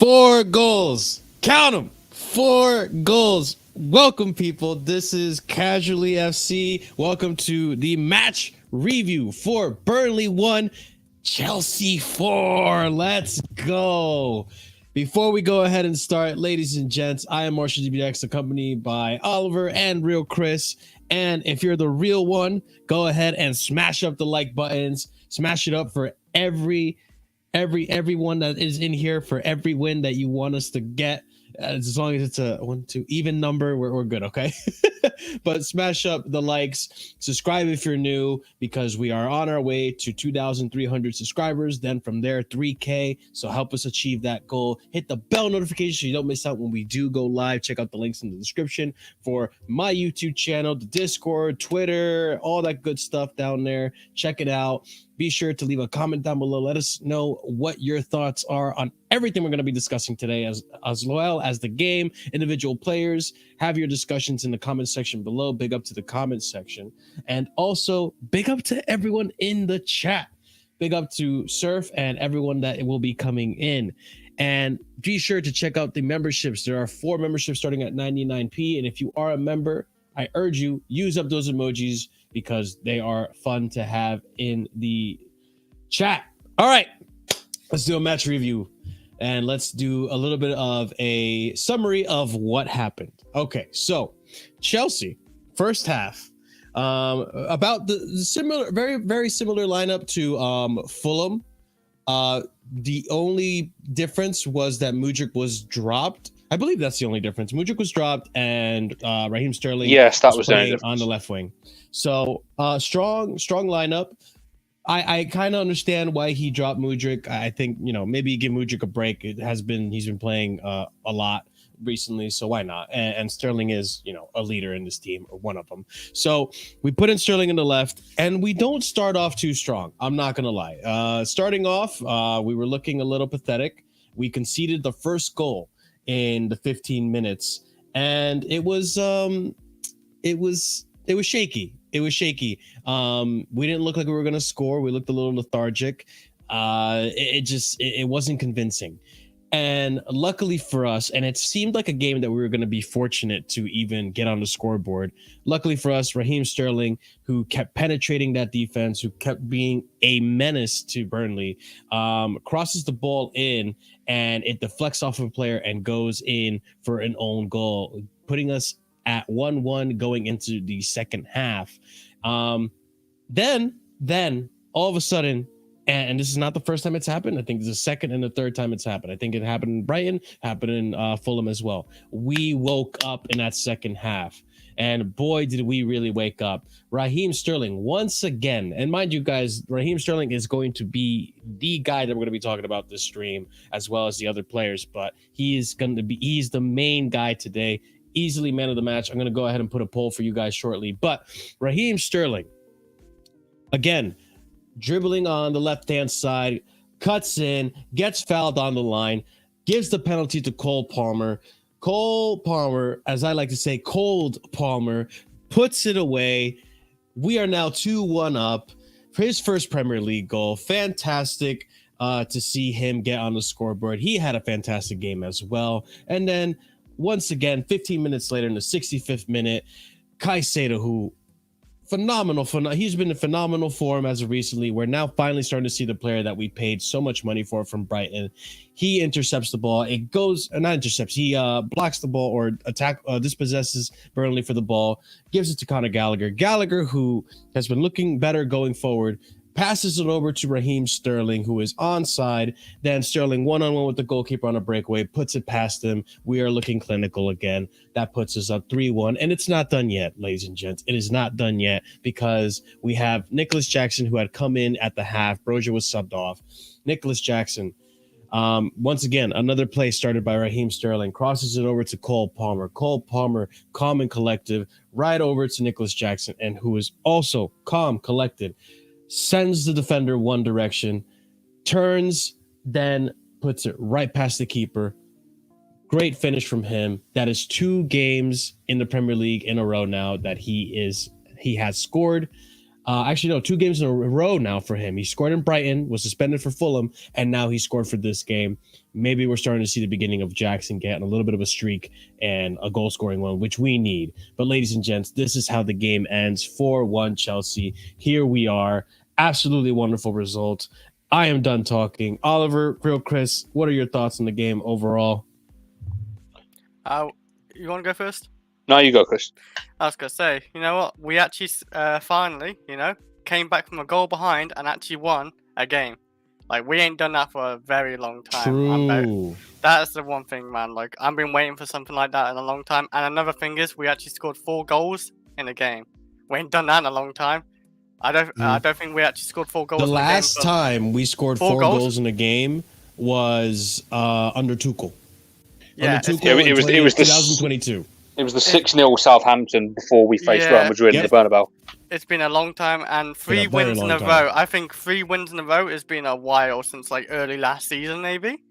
4 goals. Count them. 4 goals. Welcome, people. This is Casually FC. Welcome to the match review for Burnley 1, Chelsea 4. Let's go. Before we go ahead and start, ladies and gents, I am Marshalldbdx, accompanied by Oliver and Real Chris. And if you're the real one, go ahead and smash up the like buttons. Smash it up for everyone that is in here, for every win that you want us to get. As long as it's a 1, 2 even number, we're good, okay? But smash up the likes, subscribe if you're new, because we are on our way to 2,300 subscribers. Then from there, 3K. So help us achieve that goal. Hit the bell notification so you don't miss out when we do go live. Check out the links in the description for my YouTube channel, the Discord, Twitter, all that good stuff down there. Check it out. Be sure to leave a comment down below. Let us know what your thoughts are on everything we're going to be discussing today, as well as the game, individual players. Have your discussions in the comment section below. Big up to the comment section. And also, big up to everyone in the chat. Big up to Surf and everyone that will be coming in. And be sure to check out the memberships. There are 4 memberships starting at 99p. And if you are a member, I urge you, use up those emojis because they are fun to have in the chat. All right, let's do a match review and let's do a little bit of a summary of what happened. Okay, so Chelsea, first half, about the similar, very similar lineup to Fulham. The only difference was that Mudryk was dropped. I believe that's the only difference. Mudryk was dropped and Raheem Sterling was playing on the left wing. So strong lineup. I kind of understand why he dropped Mudryk. I think, maybe give Mudryk a break. He's been playing a lot recently, so why not? And Sterling is, a leader in this team, or one of them. So we put in Sterling in the left, and we don't start off too strong. I'm not gonna lie. Starting off, we were looking a little pathetic. We conceded the first goal in the 15 minutes, and it was shaky. It was shaky. We didn't look like we were going to score. We looked a little lethargic. It wasn't convincing. And luckily for us, and it seemed like a game that we were going to be fortunate to even get on the scoreboard. Luckily for us, Raheem Sterling, who kept penetrating that defense, who kept being a menace to Burnley, crosses the ball in, and it deflects off of a player and goes in for an own goal, putting us at 1-1 going into the second half. Then all of a sudden, and this is not the first time it's happened. I think it's the second and the third time it's happened. I think it happened in Brighton, happened in Fulham as well. We woke up in that second half, and boy, did we really wake up. Raheem Sterling, once again, and mind you guys, Raheem Sterling is going to be the guy that we're going to be talking about this stream, as well as the other players, but he's the main guy today. Easily man of the match. I'm going to go ahead and put a poll for you guys shortly. But Raheem Sterling, again, dribbling on the left-hand side, cuts in, gets fouled on the line, gives the penalty to Cole Palmer. Cole Palmer, as I like to say, Cold Palmer, puts it away. We are now 2-1 up for his first Premier League goal. Fantastic to see him get on the scoreboard. He had a fantastic game as well. And then once again, 15 minutes later, in the 65th minute, Caicedo, who he's been in phenomenal form as of recently. We're now finally starting to see the player that we paid so much money for from Brighton. He intercepts the ball. It goes, not intercepts, he blocks the ball or dispossesses Burnley for the ball, gives it to Conor Gallagher. Gallagher, who has been looking better going forward, passes it over to Raheem Sterling, who is onside. Then Sterling one-on-one with the goalkeeper on a breakaway, puts it past him. We are looking clinical again. That puts us up 3-1. And it's not done yet, ladies and gents. It is not done yet, because we have Nicholas Jackson, who had come in at the half. Brozier was subbed off. Nicholas Jackson, once again, another play started by Raheem Sterling, crosses it over to Cole Palmer. Cole Palmer, calm and collected, right over to Nicholas Jackson, and who is also calm, collected, sends the defender one direction, turns, then puts it right past the keeper. Great finish from him. That is 2 games in the Premier League in a row now that he has scored. Actually, no, 2 games in a row now for him. He scored in Brighton, was suspended for Fulham, and now he scored for this game. Maybe we're starting to see the beginning of Jackson getting a little bit of a streak and a goal scoring one, which we need. But ladies and gents, this is how the game ends. 4-1 Chelsea. Here we are. Absolutely wonderful result. I am done talking. Oliver, Real Chris, what are your thoughts on the game overall? You want to go first? No, you go, Chris. I was going to say, you know what? We actually finally, came back from a goal behind and actually won a game. Like, we ain't done that for a very long time. True. That's the one thing, man. Like, I've been waiting for something like that in a long time. And another thing is, we actually scored 4 goals in a game. We ain't done that in a long time. I don't think we actually scored 4 goals. The last time we scored 4 goals in a game was under Tuchel. Yeah, under Tuchel it was 2022. It was the 6-0 Southampton before we faced Real Madrid in the Bernabeu. It's been a long time, and 3 wins in a row. I think 3 wins in a row has been a while since like early last season, maybe.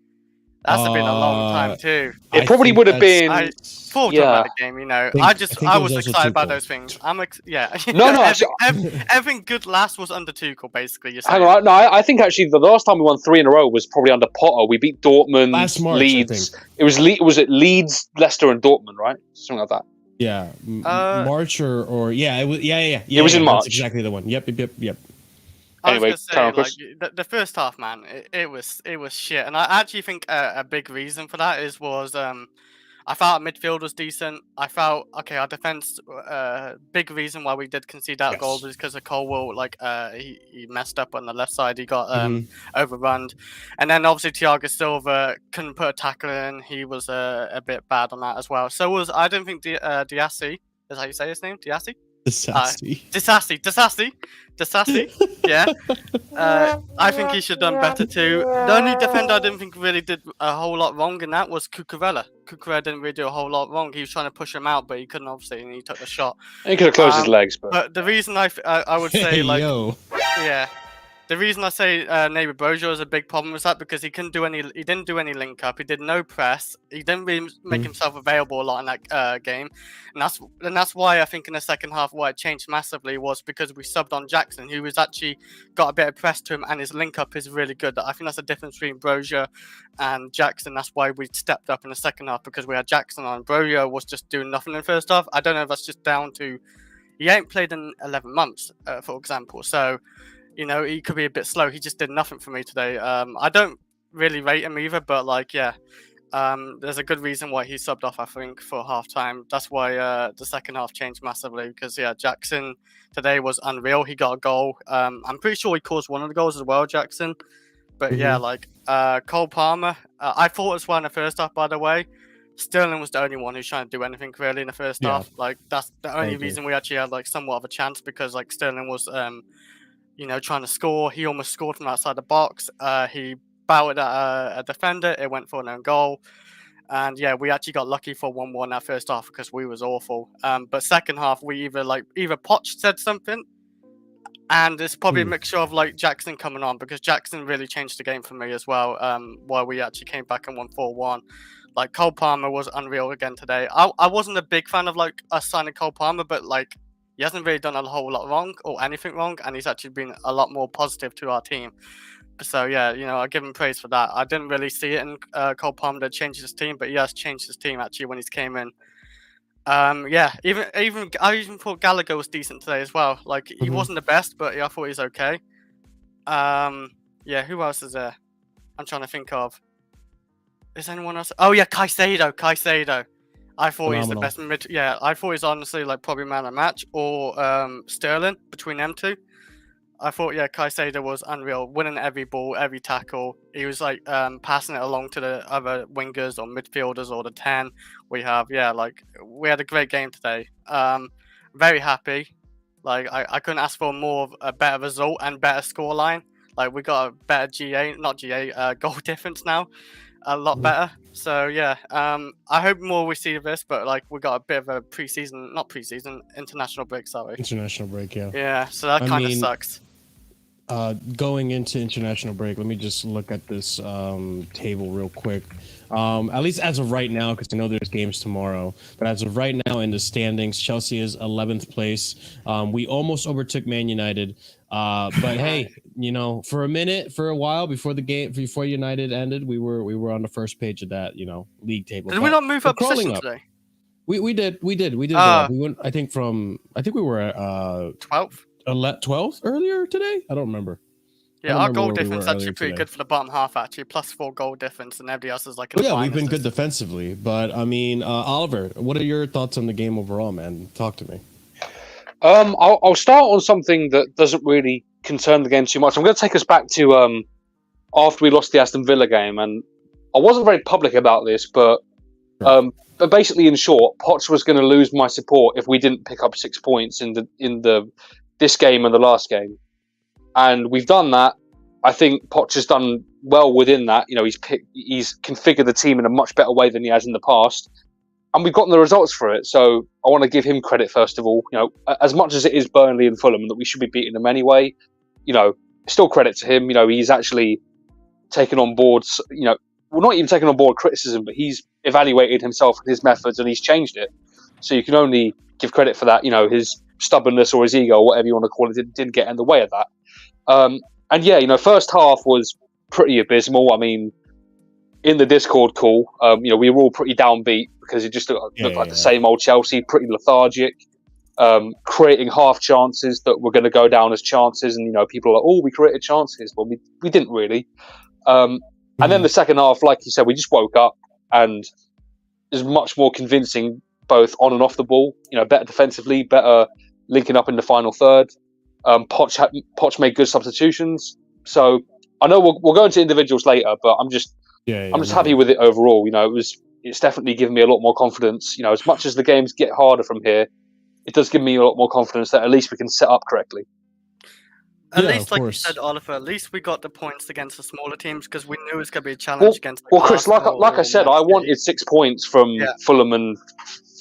That's been a long time too. It probably would have been. I thought about the game, I was excited about those things. No, everything good last was under Tuchel, basically. Hang on, no, I think actually the last time we won 3 in a row was probably under Potter. We beat Dortmund, March, Leeds. It was it Leeds, Leicester, and Dortmund, right? Something like that. Yeah, March or it was it was in March. That's exactly the one. Yep. Anyway, the first half, man, it was shit, and I actually think a big reason for that was I felt our midfield was decent. I felt our defense. Big reason why we did concede that goal was because of Colwell. He messed up on the left side. He got overrun, and then obviously Thiago Silva couldn't put a tackle in. He was a bit bad on that as well. So I don't think Diassi is how you say his name, Diassi. Disassi. Yeah. I think he should have done better too. The only defender I didn't think really did a whole lot wrong in that was Cucurella. Cucurella didn't really do a whole lot wrong. He was trying to push him out, but he couldn't, obviously, and he took the shot. He could have closed his legs, but the reason I would say the reason I say Neighbour Brojo is a big problem was that because he didn't do any link up, he did no press, he didn't really make himself available a lot in that game, and that's why I think in the second half why it changed massively was because we subbed on Jackson, who has actually got a bit of press to him, and his link up is really good. I think that's the difference between Brojo and Jackson. That's why we stepped up in the second half, because we had Jackson on. Brojo was just doing nothing in the first half. I don't know if that's just down to he ain't played in 11 months, for example, so. He could be a bit slow. He just did nothing for me today. I don't really rate him either, but there's a good reason why he subbed off, I think, for half time. That's why the second half changed massively because, Jackson today was unreal. He got a goal. I'm pretty sure he caused one of the goals as well, Jackson. But Cole Palmer, I thought as well in the first half, by the way. Sterling was the only one who's trying to do anything really in the first half. That's the only reason we actually had somewhat of a chance, because Sterling was trying to score. He almost scored from outside the box. He bowed at a defender. It went for an own goal. And we actually got lucky for 1-1 that first half because we was awful. But second half, we either Poch said something, and it's probably a mixture of Jackson coming on, because Jackson really changed the game for me as well. While we actually came back and won 4-1. Cole Palmer was unreal again today. I wasn't a big fan of us signing Cole Palmer, but he hasn't really done a whole lot wrong or anything wrong, and he's actually been a lot more positive to our team. So I give him praise for that. I didn't really see it in Cole Palmer that changed his team, but he has changed his team actually when he's came in. Even I even thought Gallagher was decent today as well. He wasn't the best, but I thought he's okay. Who else is there? I'm trying to think of. Is anyone else? Oh yeah, Caicedo. I thought he's the best mid. Yeah, I thought he's honestly probably man of the match, or Sterling, between them two. I thought Caicedo was unreal, winning every ball, every tackle. He was passing it along to the other wingers or midfielders or the 10 we have. We had a great game today. Very happy. I couldn't ask for a better result and better scoreline. We got a better goal difference now. A lot better. So I hope more we see of this, but we got a bit of a international break, sorry. International break, yeah. Yeah, so that kind of sucks. Going into international break, let me just look at this table real quick. At least as of right now, because I know there's games tomorrow. But as of right now in the standings, Chelsea is 11th place. We almost overtook Man United. But hey, you know, for a while before the game, before United ended, we were on the first page of that, you know, league table. Did we not move up position today? We did go up. We went. I think we were at 12th. 12th earlier today. I don't remember. Yeah, our goal difference actually pretty good for the bottom half. Actually, +4 goal difference, and everybody else is like. Well, yeah, we've been good defensively, but I mean, Oliver, what are your thoughts on the game overall, man? Talk to me. I'll start on something that doesn't really concern the game too much. I'm going to take us back to after we lost the Aston Villa game, and I wasn't very public about this, but basically, in short, Poch was going to lose my support if we didn't pick up 6 points in this game and the last game. And we've done that. I think Poch has done well within that. You know, he's configured the team in a much better way than he has in the past, and we've gotten the results for it. So I want to give him credit first of all. You know, as much as it is Burnley and Fulham that we should be beating them anyway, you know, still credit to him. You know, he's actually taken on board. You know, well, not even taken on board criticism, but he's evaluated himself and his methods, and he's changed it. So you can only give credit for that. You know, his stubbornness or his ego, or whatever you want to call it, didn't get in the way of that. And yeah, you know, first half was pretty abysmal. I mean, in the Discord call, you know, we were all pretty downbeat because it just looked like the same old Chelsea, pretty lethargic, creating half chances that were going to go down as chances. And, you know, people are like, oh, we created chances. Well, we didn't really. And then the second half, like you said, we just woke up and is much more convincing both on and off the ball. You know, better defensively, better linking up in the final third. Poch made good substitutions. So I know we'll go into individuals later, but I'm just happy with it overall. You know, it's definitely given me a lot more confidence. You know, as much as the games get harder from here, it does give me a lot more confidence that at least we can set up correctly. At least, like you said, Oliver, at least we got the points against the smaller teams because we knew it was going to be a challenge against. Well, Chris, like I said, I wanted 6 points from Fulham and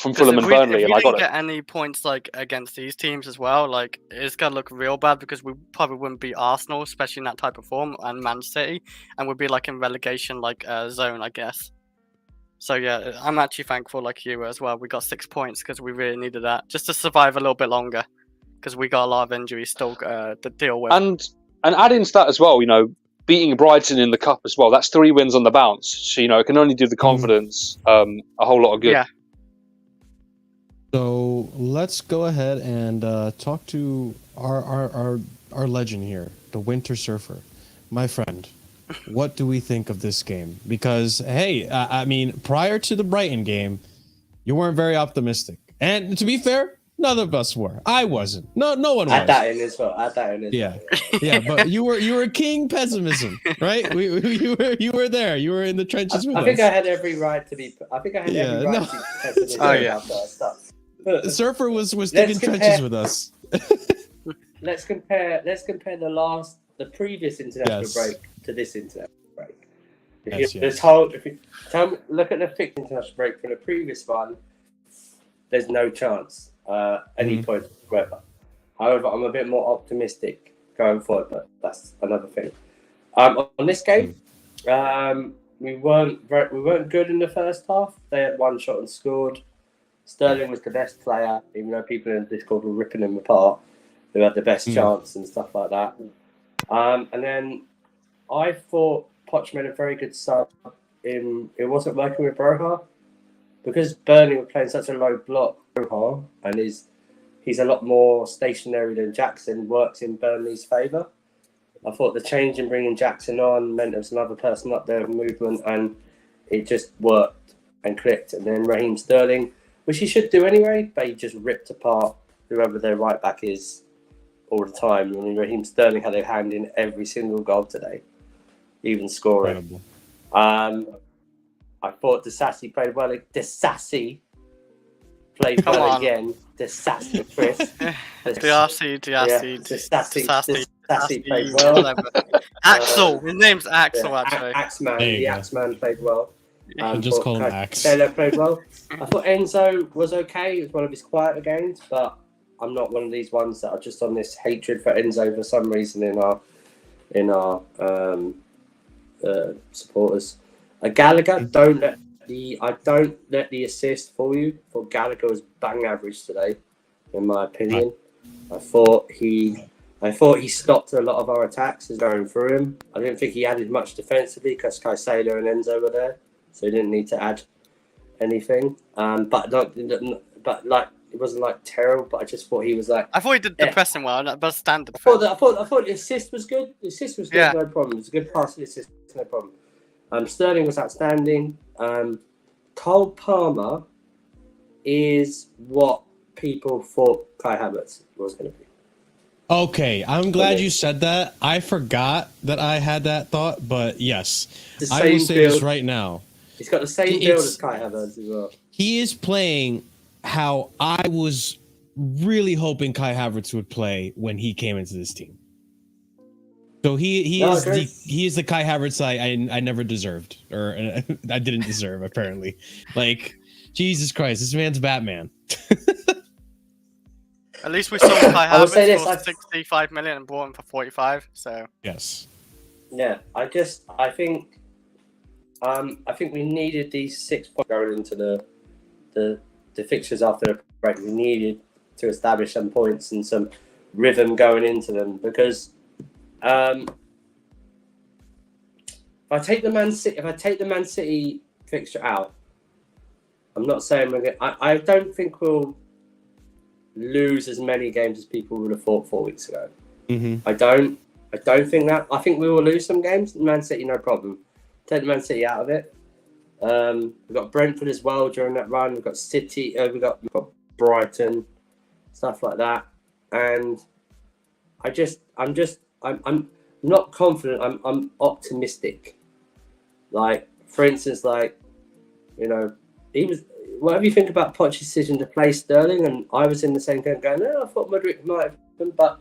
Burnley, and I got it. If we didn't get any points like against these teams as well, like it's gonna look real bad because we probably wouldn't beat Arsenal, especially in that type of form, and Man City, and we'd be like in relegation zone, I guess. So yeah, I'm actually thankful, like you as well. We got 6 points because we really needed that just to survive a little bit longer. Because we got a lot of injuries still to deal with. And adding to that as well, you know, beating Brighton in the cup as well. That's 3 wins on the bounce. So, you know, it can only do the confidence a whole lot of good. Yeah. So let's go ahead and talk to our legend here, the Winter Surfer, my friend. What do we think of this game? Because hey, I mean, prior to the Brighton game, you weren't very optimistic, and to be fair, none of us were. I wasn't. No one was. Add that in as well. Yeah, but you were king pessimism, right? You were there. You were in the trenches with us. I think I had every right to be. I think I had every right to be pessimistic. Oh yeah. Surfer was digging trenches with us. Let's compare the previous international break to this international break. Look at the fixed international break from the previous one. There's no chance. Any point whatsoever. However, I'm a bit more optimistic going forward, but that's another thing. On this game, we weren't good in the first half. They had one shot and scored. Sterling was the best player, even though people in Discord were ripping him apart, who had the best chance and stuff like that. And then I thought Poch made a very good sub. It wasn't working with Broha. Because Burnley were playing such a low block, and he's a lot more stationary than Jackson, works in Burnley's favour. I thought the change in bringing Jackson on meant there was another person up there with movement, and it just worked and clicked. And then Raheem Sterling, which he should do anyway, but he just ripped apart whoever their right back is all the time. I mean, Raheem Sterling had a hand in every single goal today, even scoring. Incredible. I thought Disasi played well. Disasi played well again. Disasi, Chris. Disasi played well. Axel. His name's Axel, actually. Axeman. The Axeman played well. Just call him Axe. Taylor played well. I thought Enzo was okay. It was one of his quieter games, but I'm not one of these ones that are just on this hatred for Enzo for some reason in our in our supporters. Gallagher, I don't let the assist for you. For Gallagher was bang average today, in my opinion. I thought he stopped a lot of our attacks as going through him. I didn't think he added much defensively because Caicedo and Enzo were there, so he didn't need to add anything. But it wasn't like terrible. But I just thought he was like. I thought he did the pressing well, but standard. I thought the assist was good. The assist was good, yeah. No problem. It was a good pass. The assist, no problem. Sterling was outstanding. Cole Palmer is what people thought Kai Havertz was going to be. Okay, I'm glad you said that. I forgot that I had that thought, but yes, I will say this right now. He's got the same build as Kai Havertz as well. He is playing how I was really hoping Kai Havertz would play when he came into this team. So he is the Kai Havertz I never deserved, or I didn't deserve apparently. Like, Jesus Christ, this man's Batman. At least we saw Kai Havertz for 65 million and bought him for 45. So yes, yeah. I think we needed these 6 points going into the fixtures after the break. We needed to establish some points and some rhythm going into them because if I take the Man City fixture out, I'm not saying we're going. I don't think we'll lose as many games as people would have thought 4 weeks ago. Mm-hmm. I don't think that. I think we will lose some games. Man City, no problem. Take the Man City out of it. We've got Brentford as well during that run. We've got City. We've got Brighton, stuff like that. And I'm not confident. I'm optimistic. Like, for instance, whatever you think about Poch's decision to play Sterling, and I was in the same game going, I thought Mudryk might have been, but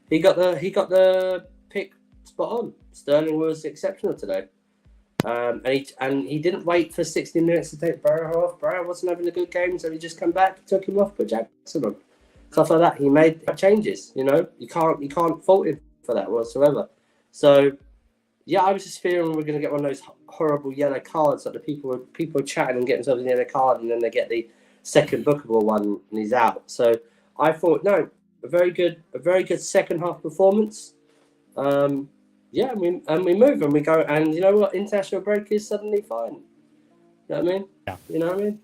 he got the pick spot on. Sterling was exceptional today. And he didn't wait for 60 minutes to take Barrow off. Barrow wasn't having a good game, so he just come back, took him off, put Jackson on. Stuff like that. He made changes, you can't fault him for that whatsoever. So yeah, I was just fearing we're gonna get one of those horrible yellow cards that the people were chatting and getting themselves a yellow card, and then they get the second bookable one and he's out. So I thought, no, a very good second half performance. Yeah, and we move and we go, and you know what? International break is suddenly fine. You know what I mean? Yeah. You know what I mean?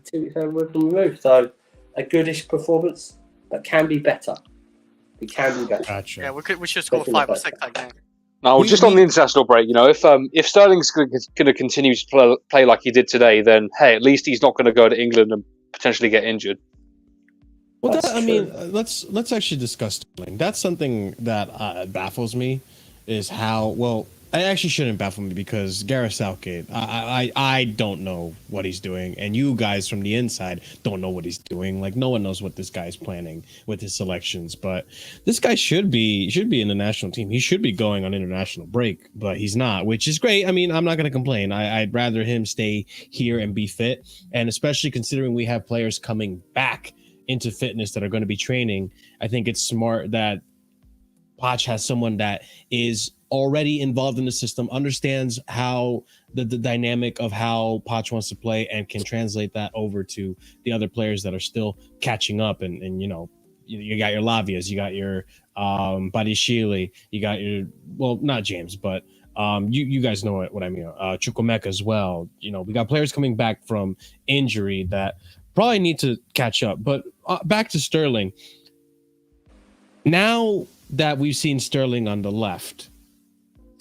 2 weeks over, we move. So a goodish performance, but can be better. We can be better. Gotcha. Yeah, we should score 5 or 6 that game. No, just on the international break, if Sterling's going to continue to play like he did today, then hey, at least he's not going to go to England and potentially get injured. Well, let's actually discuss Sterling. That's something that baffles me. Is how I actually shouldn't baffle me because Gareth Southgate, I don't know what he's doing, and you guys from the inside don't know what he's doing. Like, no one knows what this guy's planning with his selections, but this guy should be in the national team. He should be going on international break, but he's not, which is great. I mean, I'm not going to complain. I'd rather him stay here and be fit, and especially considering we have players coming back into fitness that are going to be training. I think it's smart that Poch has someone that is already involved in the system, understands how the dynamic of how Poch wants to play, and can translate that over to the other players that are still catching up. And you got your Lavias, you got your Badishile, you got your, well, not James, but you guys know what I mean. Chukwuemeka as well. We got players coming back from injury that probably need to catch up. But back to Sterling. Now that we've seen Sterling on the left,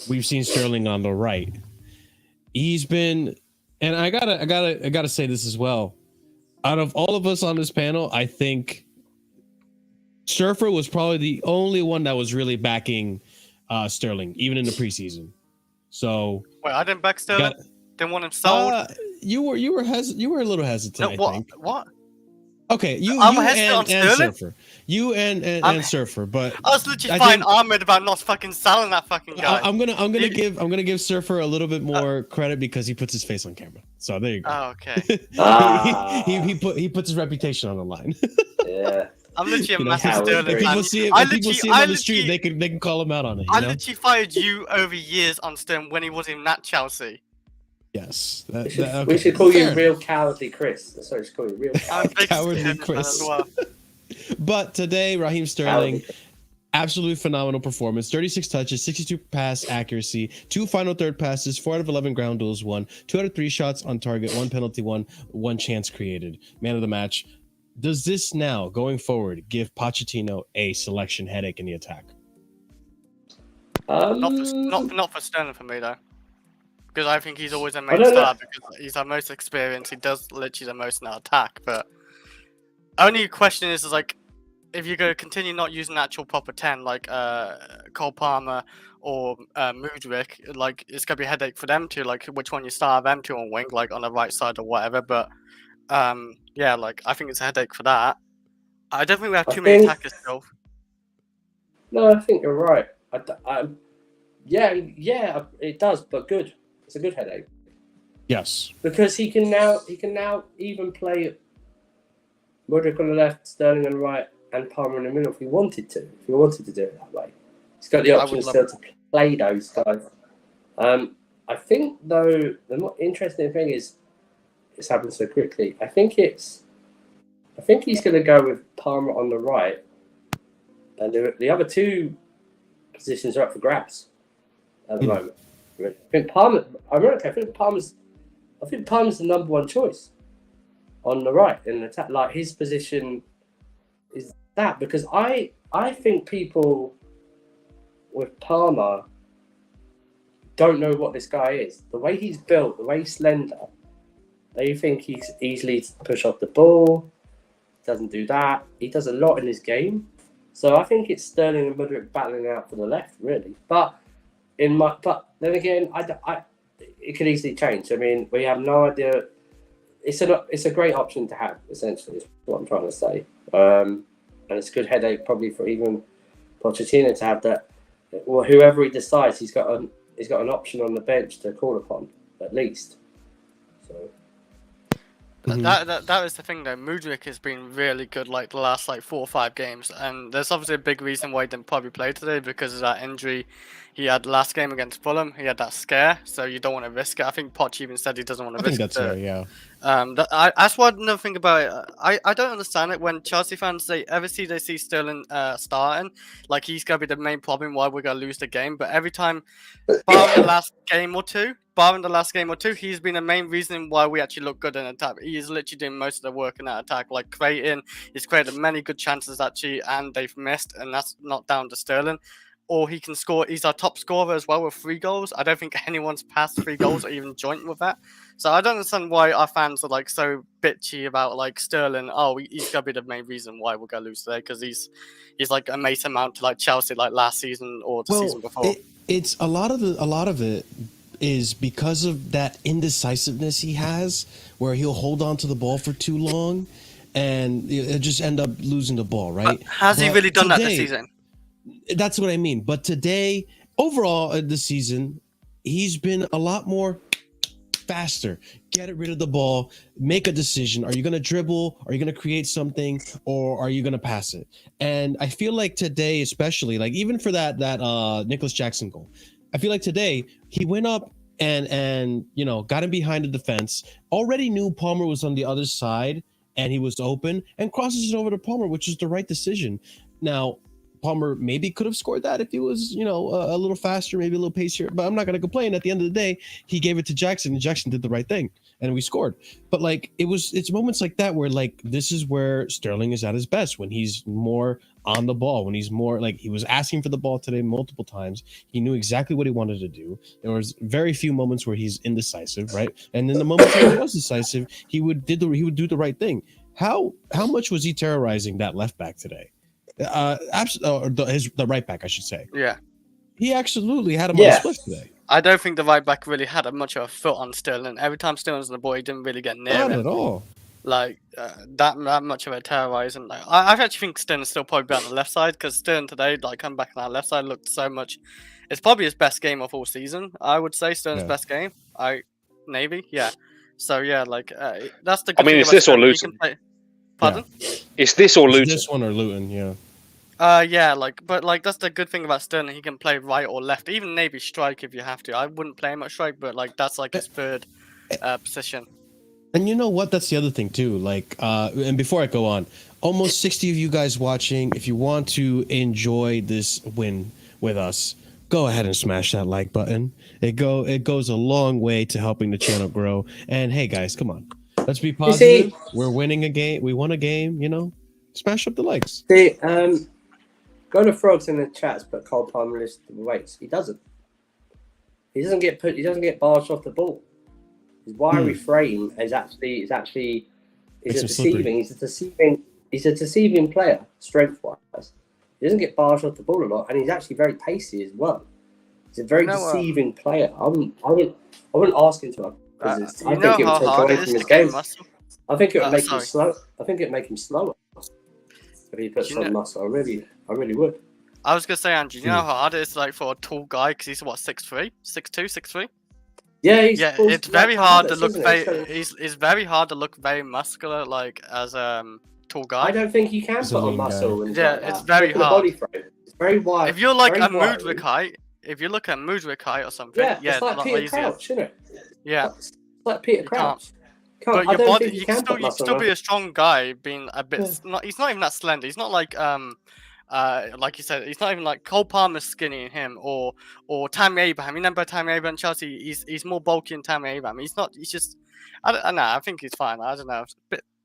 we've seen Sterling on the right. He's been, and I gotta say this as well. Out of all of us on this panel, I think Surfer was probably the only one that was really backing Sterling, even in the preseason. So wait, I didn't back Sterling. Didn't want him sold. You were a little hesitant. No, I think. What? Okay, you and Surfer. You and Surfer, but I was literally fighting Ahmed about not fucking selling that fucking guy. I'm gonna give Surfer a little bit more credit because he puts his face on camera. So there you go. Oh, okay. he puts his reputation on the line. Yeah. I'm literally a You know, massive Sterling if fan. people see him, I if people see him on the street, they can call him out on it. You I know? literally fired you over years on Sterling when he was in that Chelsea. Yes. We should call you Real Cowardly Chris. That's what we should call you, Real Cowardly Chris. As well. But today, Raheem Sterling, absolutely phenomenal performance. 36 touches, 62 pass accuracy, 2 final third passes, 4 out of 11 ground duels won, 2 out of 3 shots on target, 1 penalty won, 1 chance created. Man of the match. Does this now, going forward, give Pochettino a selection headache in the attack? Not for Sterling for me though, because I think he's always a main star because he's our most experienced. He does literally the most in our attack. But only question is like, if you're going to continue not using actual proper 10 like Cole Palmer or Mudryk, like it's going to be a headache for them too. Like which one you start them two on wing, like on the right side or whatever. But yeah, like I think it's a headache for that. I don't think we have too many attackers still. No, I think you're right. Yeah, it does, but good. It's a good headache. Yes, because he can now even play Mudryk on the left, Sterling on the right, and Palmer in the middle if he wanted to. If he wanted to do it that way, he's got the option still to play those guys. I think though the more interesting thing is it's happened so quickly. I think he's going to go with Palmer on the right, and the other two positions are up for grabs at the moment. I think Palmer's the number one choice on the right in the attack. Like his position is that, because I think people with Palmer don't know what this guy is. The way he's built, the way he's slender, they think he's easily to push off the ball. Doesn't do that. He does a lot in his game. So I think it's Sterling and Mudryk battling out for the left, really. But then again, it could easily change. I mean, we have no idea. It's a great option to have, essentially, is what I'm trying to say. And it's a good headache probably for even Pochettino to have that. Well, whoever he decides, he's got an option on the bench to call upon, at least. So. That is the thing though. Mudryk has been really good like the last 4 or 5 games, and there's obviously a big reason why he didn't probably play today because of that injury he had last game against Fulham. He had that scare, so you don't want to risk it. I think Poch even said he doesn't want to risk it. I think that's fair, yeah. That's what another thing about it. I don't understand it when Chelsea fans they see Sterling starting, like he's gonna be the main problem why we're gonna lose the game. But every time, barring the last game or two, he's been the main reason why we actually look good in attack. He is literally doing most of the work in that attack, like he's created many good chances actually, and they've missed, and that's not down to Sterling. Or he can score. He's our top scorer as well with 3 goals. I don't think anyone's passed 3 goals or even joint with that. So I don't understand why our fans are so bitchy about Sterling. Oh, he's gonna be the main reason why we're gonna lose today because he's like a Mason Mount to Chelsea last season or the season before. It's a lot of it is because of that indecisiveness he has, where he'll hold on to the ball for too long, and he'll just end up losing the ball. Right? But has he really done that this season? That's what I mean. But today, overall, this season, he's been a lot more faster. Get rid of the ball. Make a decision. Are you going to dribble? Are you going to create something? Or are you going to pass it? And I feel like today, especially, even for that Nicholas Jackson goal, I feel like today he went up and got him behind the defense. Already knew Palmer was on the other side and he was open and crosses it over to Palmer, which is the right decision. Now, Palmer maybe could have scored that if he was, a little faster, maybe a little pacier. But I'm not going to complain. At the end of the day, he gave it to Jackson, and Jackson did the right thing, and we scored. But it's moments like that where this is where Sterling is at his best, when he's more on the ball, when he's more he was asking for the ball today multiple times. He knew exactly what he wanted to do. There was very few moments where he's indecisive, right? And in the moments where he was decisive, he would do the right thing. How much was he terrorizing that left back today? The right back, I should say. Yeah, he absolutely had him on the split today. I don't think the right back really had much of a foot on Sterling. Every time Sterling's on the ball, he didn't really get near him. Not at all. That much of a terrorizing. I actually think Sterling's still probably be on the left side because Sterling today, coming back on our left side, looked so much. It's probably his best game of all season. I would say Sterling's best game. Maybe, yeah. So yeah, that's the. Good thing it's this or losing. Pardon? Yeah. It's this or It's Luton. this one or Luton, yeah. Yeah, but that's the good thing about Sterling. He can play right or left, even maybe strike if you have to. I wouldn't play him at strike, but like that's like his third position. And you know what? That's the other thing too. Like, and before I go on, almost 60 of you guys watching. If you want to enjoy this win with us, go ahead and smash that like button. It goes a long way to helping the channel grow. And hey, guys, come on, let's be positive. We're winning a game. We won a game. You know, smash up the likes. See, go to Frogs in the chats, but Cole Palmer list the weights. He doesn't. He doesn't get barged off the ball. His wiry frame is deceiving. He's a deceiving player, strength-wise. He doesn't get barged off the ball a lot, and he's actually very pacey as well. He's a very deceiving player. I wouldn't ask him to. I think it would take away from his game. I think it would make him slow. I think it would make him slower if he puts on muscle. I really would. I was gonna say, Andrew, you know how hard it is like for a tall guy because he's what 6'3", 6'2", 6'3"? Yeah, it's very hard to look it's very hard to look very muscular like as a tall guy. I don't think he can put on muscle. It's very hard. Body frame. It's very wide. If you're like a Mudryk height, or something, it's like Peter Crouch, isn't it? Yeah, it's like Peter Crouch. But your body, you can still be a strong guy, being a bit. He's not even that slender. He's not like you said, he's not even like Cole Palmer's skinny in him or Tammy Abraham. You remember Tammy Abraham, Chelsea? He's more bulky than Tammy Abraham. He's not. He's just. I don't know. I think he's fine. I don't know.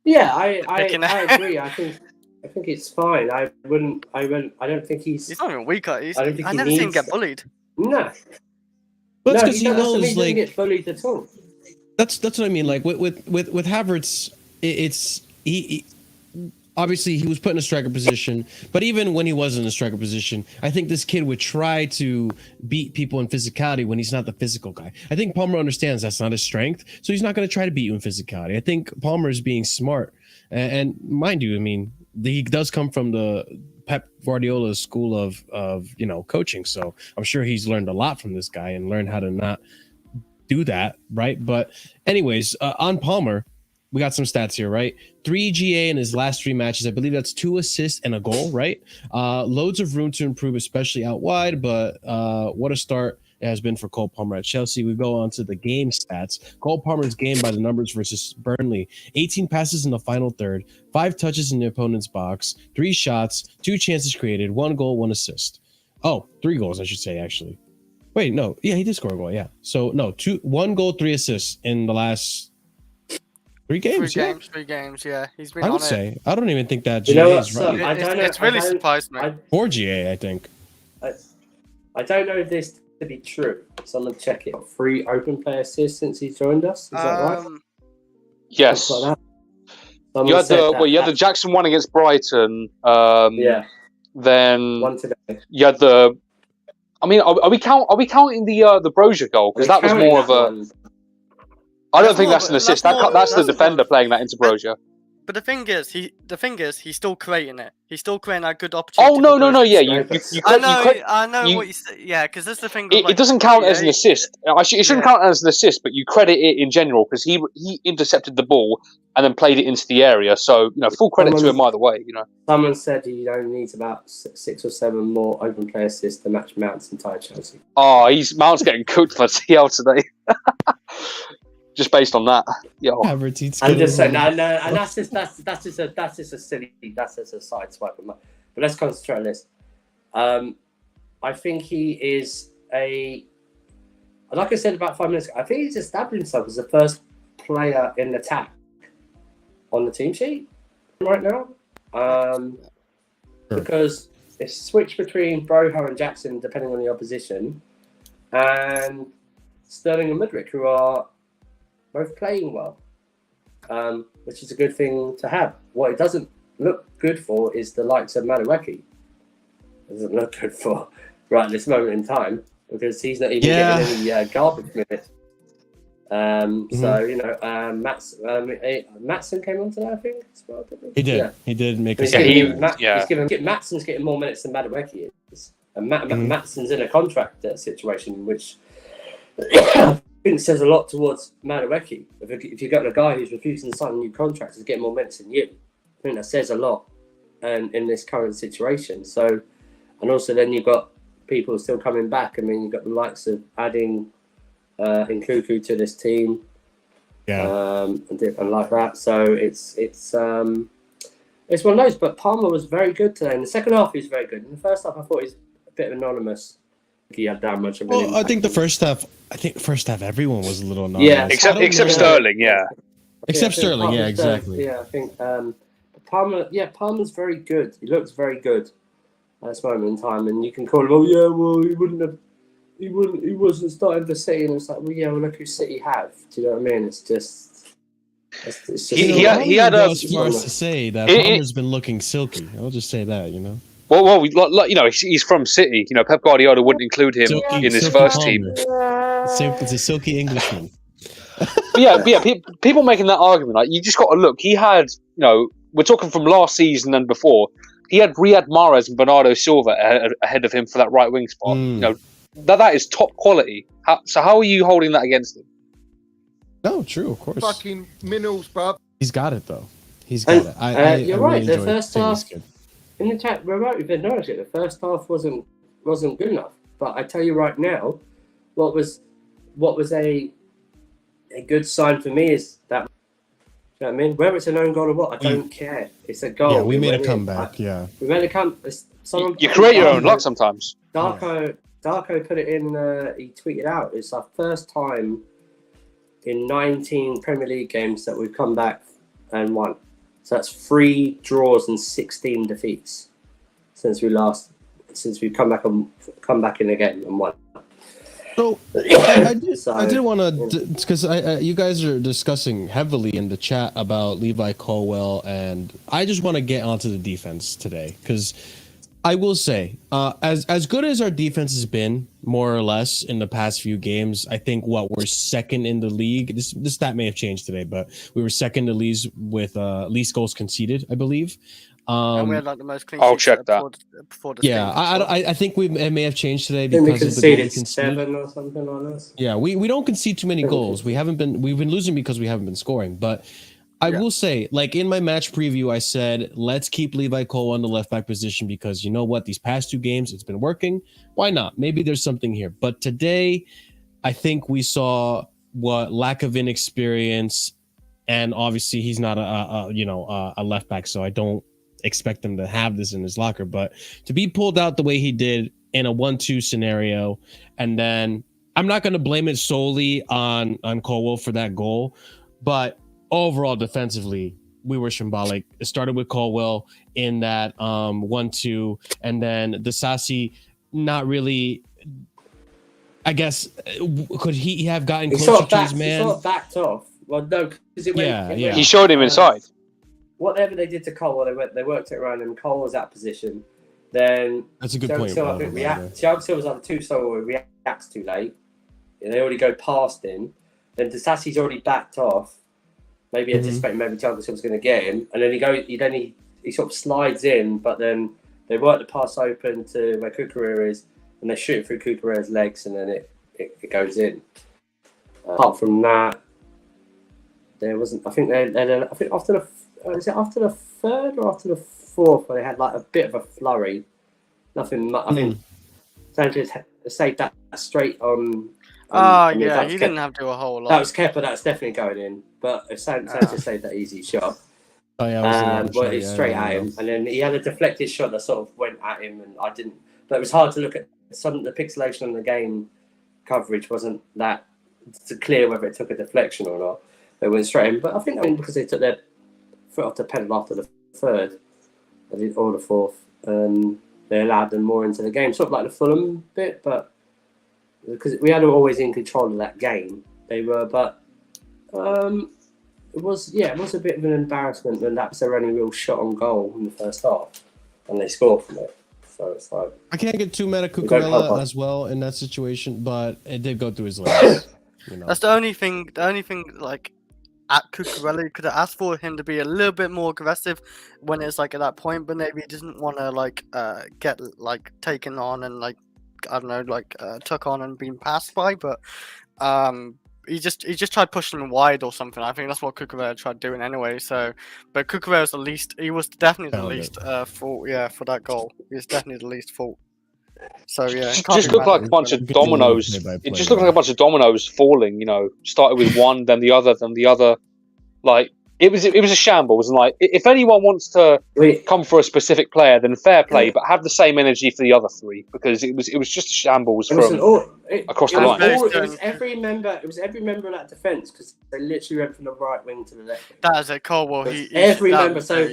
I agree. I think it's fine. I don't think he's. He's not even weaker. I never seen him get bullied. No. But it's because he knows he doesn't get bullied at all. That's what I mean. Like with Havertz, he obviously he was put in a striker position, but even when he was in a striker position, I think this kid would try to beat people in physicality when he's not the physical guy. I think Palmer understands that's not his strength, so he's not going to try to beat you in physicality. I think Palmer is being smart, and mind you, I mean, he does come from the Pep Guardiola's school of coaching, so I'm sure he's learned a lot from this guy and learned how to not do that, right? But anyways, on Palmer, we got some stats here, right? 3 GA in his last 3 matches. I believe that's 2 assists and a goal, right? Loads of room to improve, especially out wide, but what a start it has been for Cole Palmer at Chelsea. We go on to the game stats. Cole Palmer's game by the numbers versus Burnley. 18 passes in the final third, 5 touches in the opponent's box, 3 shots, 2 chances created, 1 goal, 1 assist. Oh, 3 goals, I should say, actually. Wait, no. Yeah, he did score a goal, yeah. So, no, 1 goal, 3 assists in the last 3 games. 3 games, yeah. He's been I on would it. say. I don't even think that You GA know what, is right. It's really surprised me. 4 GA, I think. I don't know if this to be true. Someone check it. 3 open play assists since he joined us. Is that right? Yes. Like that. You had the Jackson one against Brighton. Then one today. You had the. I mean, are we counting the Brozier goal? Because that was more of a. I don't think that's an assist. That's the defender playing that into Brozier. But the thing is, he's still creating it. He's still creating a good opportunity. Oh no! Yeah, I know what you say. Yeah, because that's the thing. It doesn't count as an assist. It shouldn't count as an assist, but you credit it in general because he intercepted the ball and then played it into the area. So full credit to him either way. Someone said he only needs about 6 or 7 more open play assists to match Mount's entire Chelsea. Oh, Mount's getting cooked for TL today. Just based on that, I'm just saying, no, and that's just a side swipe. But let's concentrate on this. I think he is like I said about 5 minutes ago, I think he's established himself as the first player in attack on the team sheet right now. Because it's switched between Broho and Jackson depending on the opposition, and Sterling and Mudryk, who are both playing well, which is a good thing to have. What it doesn't look good for is the likes of Madueke. It doesn't look good for right at this moment in time because he's not even getting any garbage minutes. So Maatsen came on today, I think. As well, he did. Yeah. He did make a Maatsen's getting more minutes than Madueke is, and Maatsen's in a contract situation, which. I think it says a lot towards Madueke. If you've got a guy who's refusing to sign a new contract, is getting more minutes than you. I think that says a lot in this current situation. So, and also then you've got people still coming back. I mean, you've got the likes of adding Nkuku to this team, and like that. So it's one of those. But Palmer was very good today. In the second half, he was very good. In the first half, I thought he was a bit anonymous. He had that much of an impact. I think the first half, everyone was a little anonymous. Yeah, except Sterling. Yeah, except Sterling. Yeah, exactly. Yeah, I think Palmer. Yeah, Palmer's very good. He looks very good at this moment in time, and you can call him. Oh yeah, well he wasn't starting for City, and it's like, well, yeah, well look who City have. Do you know what I mean? It's just. He had a. As far as to say that Palmer's been looking silky. I'll just say that, you know. Well, you know, he's from City. You know, Pep Guardiola wouldn't include him in his first team. It's a silky Englishman. yeah. People making that argument, like, you just got to look. He had, you know, we're talking from last season and before. He had Riyad Mahrez and Bernardo Silva ahead of him for that right wing spot. You know, that is top quality. So how are you holding that against him? No, true, of course. Fucking minerals, bruv. He's got it though. He's got it. You're right. The first half. In the chat, we're right. We've acknowledged it. The first half wasn't good enough. But I tell you right now, what was a good sign for me is that. You know what I mean? Whether it's an own goal or what, I don't care. It's a goal. Yeah, we made a comeback. We made a comeback. You create your own luck sometimes. Darko put it in. He tweeted out. It's our first time in 19 Premier League games that we've come back and won. So that's 3 draws and 16 defeats since we've come back in the game and won. So I did want to, because you guys are discussing heavily in the chat about Levi Colwill, and I just want to get onto the defense today, because I will say, as good as our defense has been, more or less, in the past few games, I think we're second in the league. This stat may have changed today, but we were second in the league with least goals conceded, I believe. And we had like the most clean. I'll check that. Before the yeah, I think it may have changed today because of the goals conceded. 7 or something like this. Yeah, we don't concede too many goals. We've been losing because we haven't been scoring. But I will say, like in my match preview, I said let's keep Levi Cole on the left back position because you know what, these past 2 games it's been working. Why not? Maybe there's something here. But today, I think we saw what lack of inexperience, and obviously he's not a left back, so I don't expect him to have this in his locker, but to be pulled out the way he did in a 1-2 scenario, and then I'm not going to blame it solely on Colwill for that goal, but overall defensively we were shambolic. It started with Colwill in that 1-2, and then the Sassi not really. I guess could he have gotten closer to his man? He sort of backed off. Well, no, because it went. He showed him inside. Whatever they did to Cole, they worked it around him. Cole was out position. Then that's a good point. Thiago Silva's on the 2-0 where he reacts too late. They already go past him. Then Disasi's already backed off. Maybe anticipating maybe Thiago Silva's going to get him, and then he sort of slides in, but then they work the pass open to where Cucurella is, and they shoot it through Cucurella's legs, and then it goes in. Apart from that, there wasn't. I think after the. Was it after the 3rd or after the 4th where they had like a bit of a flurry? Nothing much. I think Sanchez saved that straight on. He didn't have to do a whole lot. That was Kepa. That's definitely going in. But if Sanchez saved that easy shot, it's straight at him, and then he had a deflected shot that sort of went at him, and I didn't. But it was hard to look at the pixelation on the game coverage wasn't that clear whether it took a deflection or not. They went straight in, but I think because they took their foot off the pedal after the 3rd or the 4th, they allowed them more into the game, sort of like the Fulham bit, but because we had them always in control of that game, they were. But it was a bit of an embarrassment when that was their only real shot on goal in the first half, and they scored from it. So it's like I can't get too mad at Cucurella as well in that situation, but it did go through his legs. That's the only thing. Like at Cucurella, you could have asked for him to be a little bit more aggressive when it's like at that point, but maybe he doesn't want to get taken on and took on and being passed by. But he just tried pushing him wide or something. I think that's what Cucurella tried doing anyway. So, but Cucurella's the least. He was definitely the least fault. Yeah, for that goal, he was definitely the least fault. So yeah, it just looked like a bunch of dominoes. It just looked like a bunch of dominoes falling. You know, started with one, then the other, then the other. Like it was a shambles. And like, if anyone wants to come for a specific player, then fair play, but have the same energy for the other three, because it was just a shambles across the line. It was every member of that defence, because they literally went from the right wing to the left wing. That is a Colwell. Every member. So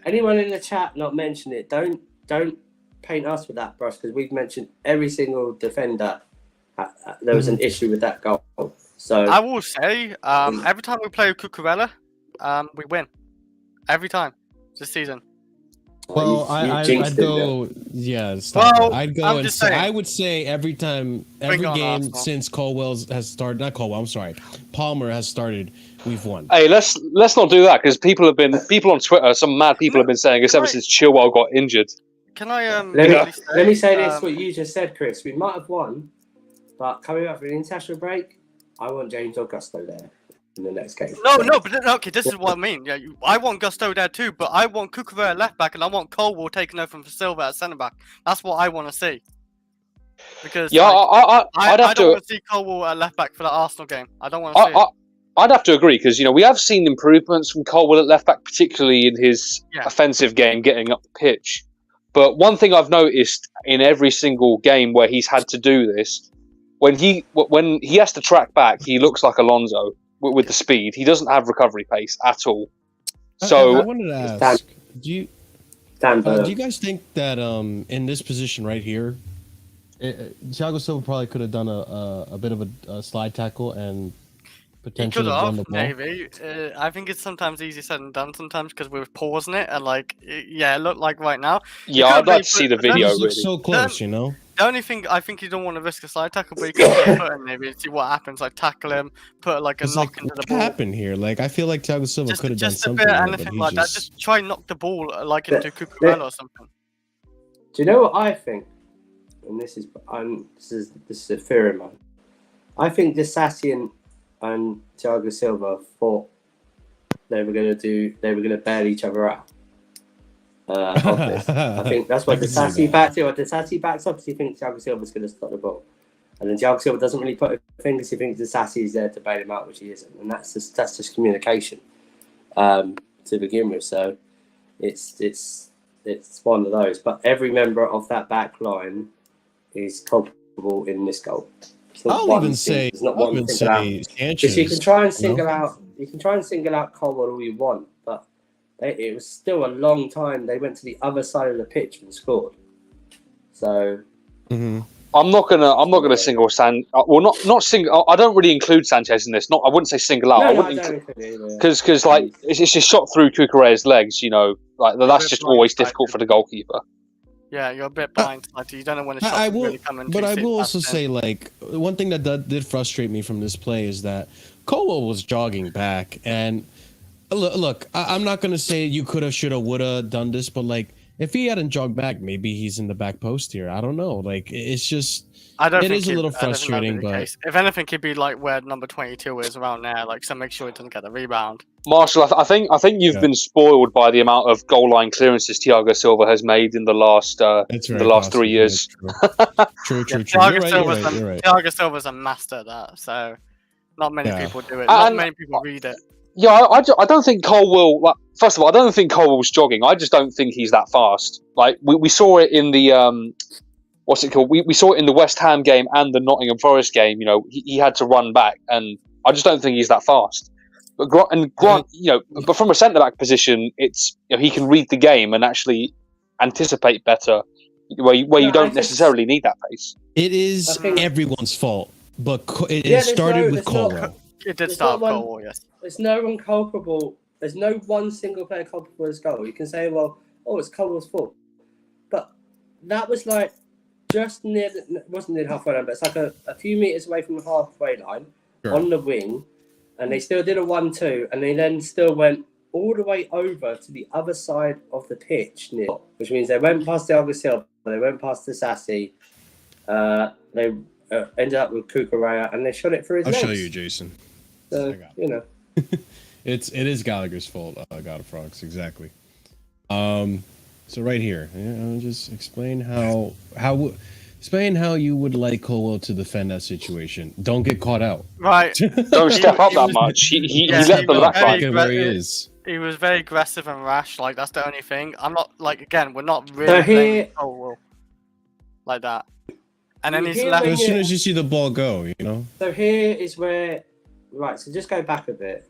anyone in the chat not mention it, don't paint us with that brush, because we've mentioned every single defender. There was an issue with that goal. So I will say, every time we play with Cucurella, we win. Every time this season. Well, I'd go. Yeah, stop. I'd go and say, I would say every time, every game since Palmer has started, we've won. Hey, let's not do that, because people on Twitter, some mad people have been saying it's ever since Chilwell got injured. Can I let me say this? What you just said, Chris. We might have won, but coming up for an international break, I want James Augusto there in the next game. No, but okay, this is what I mean. Yeah, I want Gusto there too, but I want Cucurella at left back, and I want Colwell taking over from Silva at centre back. That's what I want to see. Because I don't want to see Colwell at left back for the Arsenal game. I don't want to see it. I'd have to agree, because we have seen improvements from Colwell at left back, particularly in his offensive game, getting up the pitch. But one thing I've noticed in every single game where he's had to do this, when he has to track back, he looks like Alonso with the speed. He doesn't have recovery pace at all. So I wanted to ask, do you guys think that in this position right here, Thiago Silva probably could have done a bit of a slide tackle and potentially run the ball? Maybe. I think it's sometimes easier said than done sometimes, because we're pausing it and it looked like right now. Yeah, I'd like to see the video. Really, so close, The only thing, I think you don't want to risk a slide tackle, but you can put a foot in maybe and see what happens. Like tackle him, put a knock into the ball. What happened here? I feel like Thiago Silva could have done something. Just a bit, anything like that. Just try and knock the ball into Cucurella or something. Do you know what I think? And this is a theory of mine. I think Disassi and Thiago Silva thought they were going to bail each other out. Of this. I think that's what Disassi backed it. Or Disassi backs up because he thinks Thiago Silva's going to stop the ball, and then Thiago Silva doesn't really put a finger. He thinks Disassi is there to bail him out, which he isn't, and that's just communication to begin with. So it's one of those. But every member of that back line is culpable in this goal. I'll even say Sanchez. You can try and single out. You can try and single out Colwell all you want, but it was still a long time. They went to the other side of the pitch and scored. So I'm not gonna single not single. I don't really include Sanchez in this. I wouldn't say single out. I wouldn't because it's just shot through Cucurella's legs. That's just always difficult for the goalkeeper. Yeah, you're a bit blind. You don't know when the shot really coming. But I will also say, one thing that did frustrate me from this play is that Colwell was jogging back. And look, I'm not going to say you could have, should have, would have done this, but if he hadn't jogged back, maybe he's in the back post here. I don't know. It's just... It is a little frustrating, but if anything, he'd be where number 22 is, around there. So make sure he doesn't get the rebound. Marshall, I think you've been spoiled by the amount of goal line clearances Thiago Silva has made in the last 3 years. True. Thiago Silva's a master at that, so not many people do it. Not many people read it. Yeah, I don't think Colwell. First of all, I don't think Colwell's jogging. I just don't think he's that fast. We saw it in the what's it called? We saw it in the West Ham game and the Nottingham Forest game. He had to run back, and I just don't think he's that fast. But but from a centre back position, it's he can read the game and actually anticipate better, where you don't necessarily need that pace. It is everyone's fault, but it started with Colwell. It did start with Colwell, yes. There's no one culpable. There's no one single player culpable for this goal. You can say, it's Colwell's fault, but that was just near, wasn't near the halfway line, but it's a few metres away from the halfway line on the wing, and they still did a 1-2, and they then still went all the way over to the other side of the pitch, which means they went past Thiago Silva, they went past Disassi, ended up with Kukurea, and they shot it through his I'll legs. show you, Jason. So, you know. it is Gallagher's fault, God of Frogs, exactly. So right here, I'll just explain how you would like Colwell to defend that situation. Don't get caught out. Right. Don't step up that much. He let them back. Where he is. He was very aggressive and rash. Like, that's the only thing. I'm not, like, again, we're not really blaming Colwell like that. And then he's left. As soon as you see the ball go, you know. So here is where, right? So just go back a bit.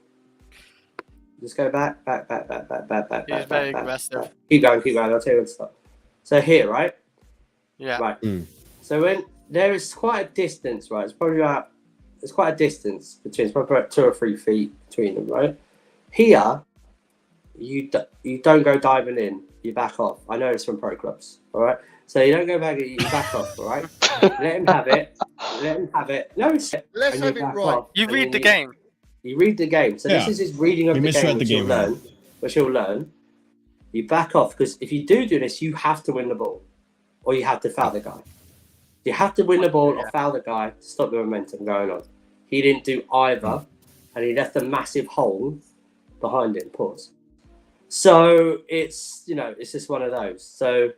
Just go back. He's very aggressive. Keep going. I'll tell you when to stop. So here, right? Yeah. Right. So when there is quite a distance, right? It's quite a distance between. It's probably about 2 or 3 feet between them, right? Here, you don't go diving in. You back off. I know it's from pro clubs. All right. So you don't go back. You back off. All right. Let him have it. No, let's have it right. You read the game. You read the game. So this is his reading of the game, which he'll learn. You back off, because if you do this, you have to win the ball, or you have to foul the guy. You have to win the ball or foul the guy to stop the momentum going on. He didn't do either, and he left a massive hole behind him. Pause. So it's it's just one of those. So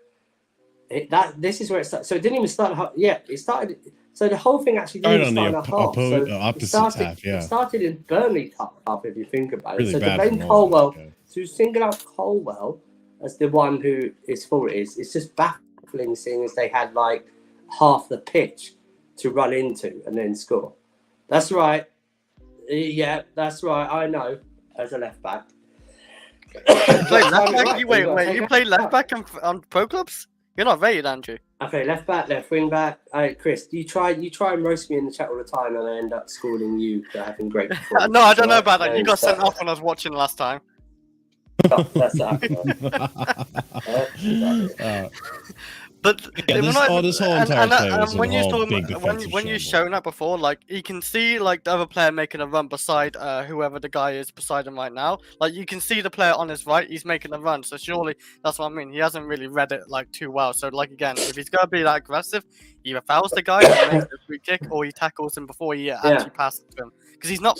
this is where it started. So it didn't even start. It started. So the whole thing actually didn't start in a half. It started in Burnley half, if you think about it. Really so to bad blame Colwell, to single out Colwell as the one who his fault is, it's just baffling, seeing as they had like half the pitch to run into and then score. That's right. Yeah, that's right. I know. As a left back. You play left back on pro clubs? You're not rated, Andrew. Okay, left back, left wing back. Chris, you try and roast me in the chat all the time, and I end up scolding you for having great performance. No, I don't know about that. You got sent off when I was watching last time. Oh, that's that. But this whole entire play was when you've shown that before, like you can see like the other player making a run beside whoever the guy is beside him right now. Like you can see the player on his right, he's making a run. So surely that's what I mean. He hasn't really read it like too well. So like again, if he's gonna be that aggressive, he either fouls the guy and makes a free kick, or he tackles him before he actually passes to him. Because he's not,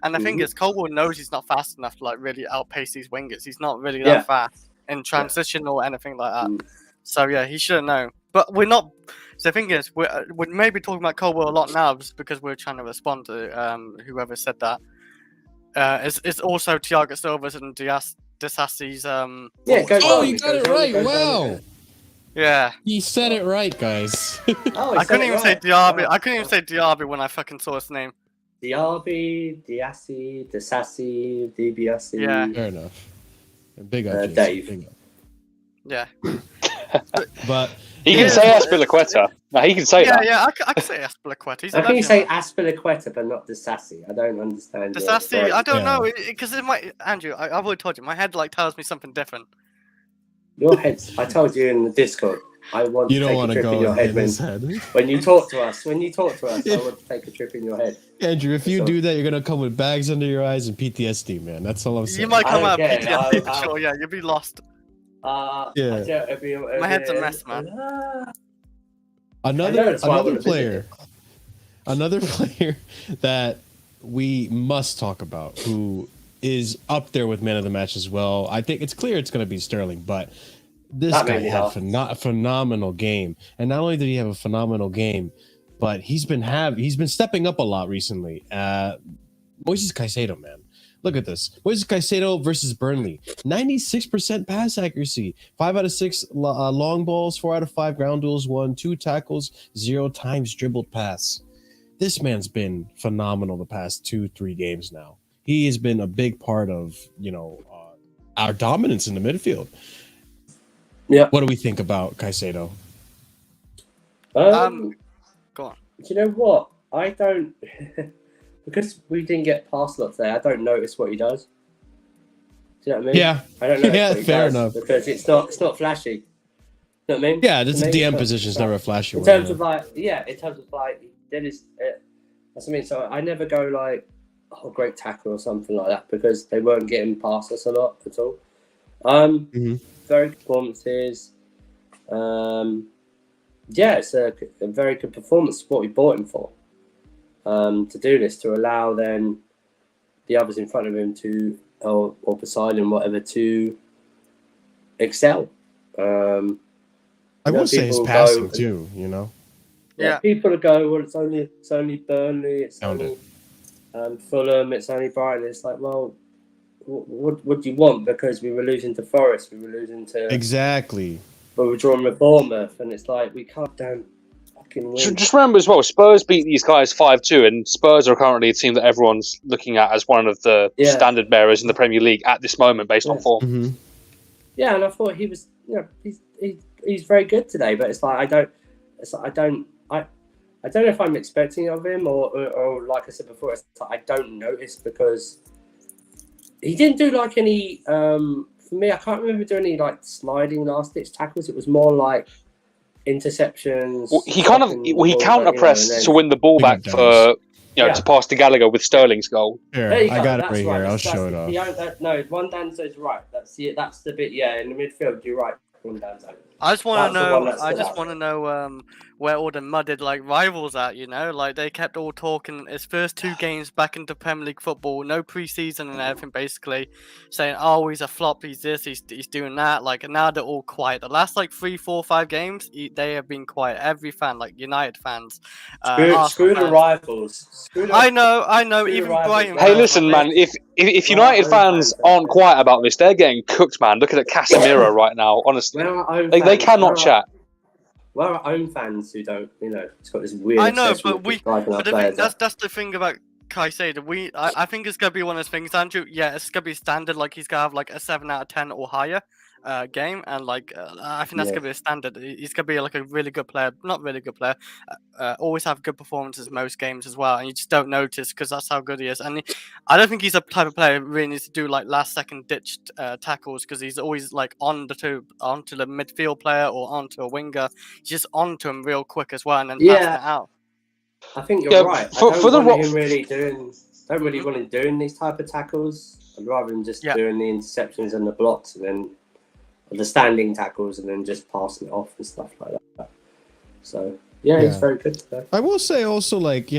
and the thing is, Colwell knows he's not fast enough to like really outpace these wingers. He's not really that fast in transition or anything like that. So yeah, he should have known. But we're not. So the thing is, we're maybe talking about Colwell a lot now just because we're trying to respond to whoever said that. It's also Thiago Silva's and Disassi's. You got it right. Wow. Yeah. He said it right, guys. I couldn't even say Diaby. I couldn't even say Diaby when I fucking saw his name. Diaby, Disassi, DBSC. Yeah. Fair enough. Big up, Dave. Big up. Yeah. But he can say Aspilicueta. No, he can say that. Yeah, I can say Aspilicueta. I think you say Aspilicueta, but not Disassi. I don't understand. Disassi, I don't know, because Andrew, I've already told you, my head like tells me something different. Your head. I told you in the Discord. I want to take a trip in your head when you talk to us. When you talk to us, I want to take a trip in your head. Andrew, if you do that, you're gonna come with bags under your eyes and PTSD, man. That's all I'm saying. You might come out PTSD for sure. Yeah, you'll be lost. My head's a mess, man. Another player that we must talk about, who is up there with man of the match as well. I think it's clear it's going to be Sterling, but this guy had a phenomenal game, and not only did he have a phenomenal game, but he's been stepping up a lot recently. Moises Caicedo, man. Look at this. Moises Caicedo versus Burnley. 96% pass accuracy. 5 out of 6 long balls, 4 out of 5 ground duels won, 2 tackles, 0 times dribbled pass. This man's been phenomenal the past 2-3 games now. He has been a big part of, our dominance in the midfield. Yeah. What do we think about Caicedo? Go on. Do you know what? I don't... Because we didn't get past lots there, I don't notice what he does. Do you know what I mean? Yeah. I don't know. Yeah, fair enough. Because it's not flashy. You know what I mean? Yeah, this DM position is never a flashy one. In terms of Dennis, that's what I mean. So I never go like, great tackle or something like that, because they weren't getting past us a lot at all. Very good performances. yeah, it's a very good performance. What we bought him for, to do this, to allow then the others in front of him to, or beside him, whatever, to excel. I will say his passing too. You know. Yeah. People will go, well, it's only Burnley, it's only Fulham, it's only Brighton. It's like, well, what do you want? Because we were losing to Forest, we were losing to exactly. But we're drawing with Bournemouth, and it's like we can't damn fucking win. Just remember as well, Spurs beat these guys 5-2, and Spurs are currently a team that everyone's looking at as one of the standard bearers in the Premier League at this moment, based on form. Mm-hmm. Yeah, and I thought he was, he's very good today. But it's like I don't know if I'm expecting of him, or like I said before, it's like I don't notice because he didn't do like any. For me, I can't remember doing any like sliding last ditch tackles. It was more like interceptions. Well, he counter pressed to win the ball back for to pass to Gallagher with Sterling's goal. Here, I got it right here. I'll show it off. No, one Danzo's right. That's the bit. Yeah, in the midfield, you're right. One Danzo. I just want to know where all the mudded like rivals at. Like they kept all talking his first 2 games back into Premier League football, no preseason and everything, basically saying, "Oh, he's a flop. He's this. He's doing that." Like, and now they're all quiet. The last like 3, 4, 5 games, they have been quiet. Every fan, like United fans, screw the rivals. I know. Even Brighton. Hey, listen, man. If United fans aren't quiet about this, they're getting cooked, man. Look at Casemiro right now. Honestly, they cannot chat. We're our own fans who don't, it's got this weird. I know, but that's the thing about Caicedo. I think it's gonna be one of those things, Andrew. Yeah, it's gonna be standard. Like he's gonna have like a 7 out of 10 or higher game, and like I think that's gonna be a standard. He's gonna be like a really good player, not really good player. Always have good performances most games as well, and you just don't notice because that's how good he is. And I don't think he's a type of player who really needs to do like last second ditched tackles, because he's always like onto the midfield player or onto a winger. He's just onto him real quick as well, and then passing it out. I think you're right. I don't really want him doing these type of tackles. I'd rather him just doing the interceptions and the blocks, and then the standing tackles, and then just passing it off and stuff like that. So he's very good today. I will say also, like,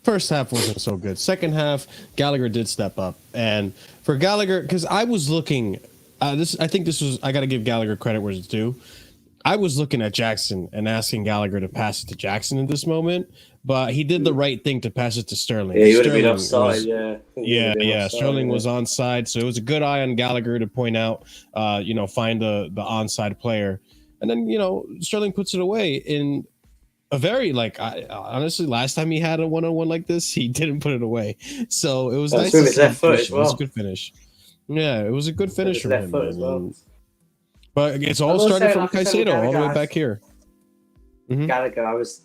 first half wasn't so good. Second half, Gallagher did step up, and for Gallagher, because I was looking, I got to give Gallagher credit where it's due. I was looking at Jackson and asking Gallagher to pass it to Jackson at this moment, but he did the right thing to pass it to Sterling. Yeah, he would have been offside. Sterling was onside, so it was a good eye on Gallagher to point out, find the onside player, and then Sterling puts it away in a very honestly, last time he had a 1-on-1 like this, he didn't put it away, so it was nice. To see left foot as well. It was a good finish. Yeah, it was a good finish from him. But it's all started from Caicedo all the way back here. Mm-hmm. Gallagher, it was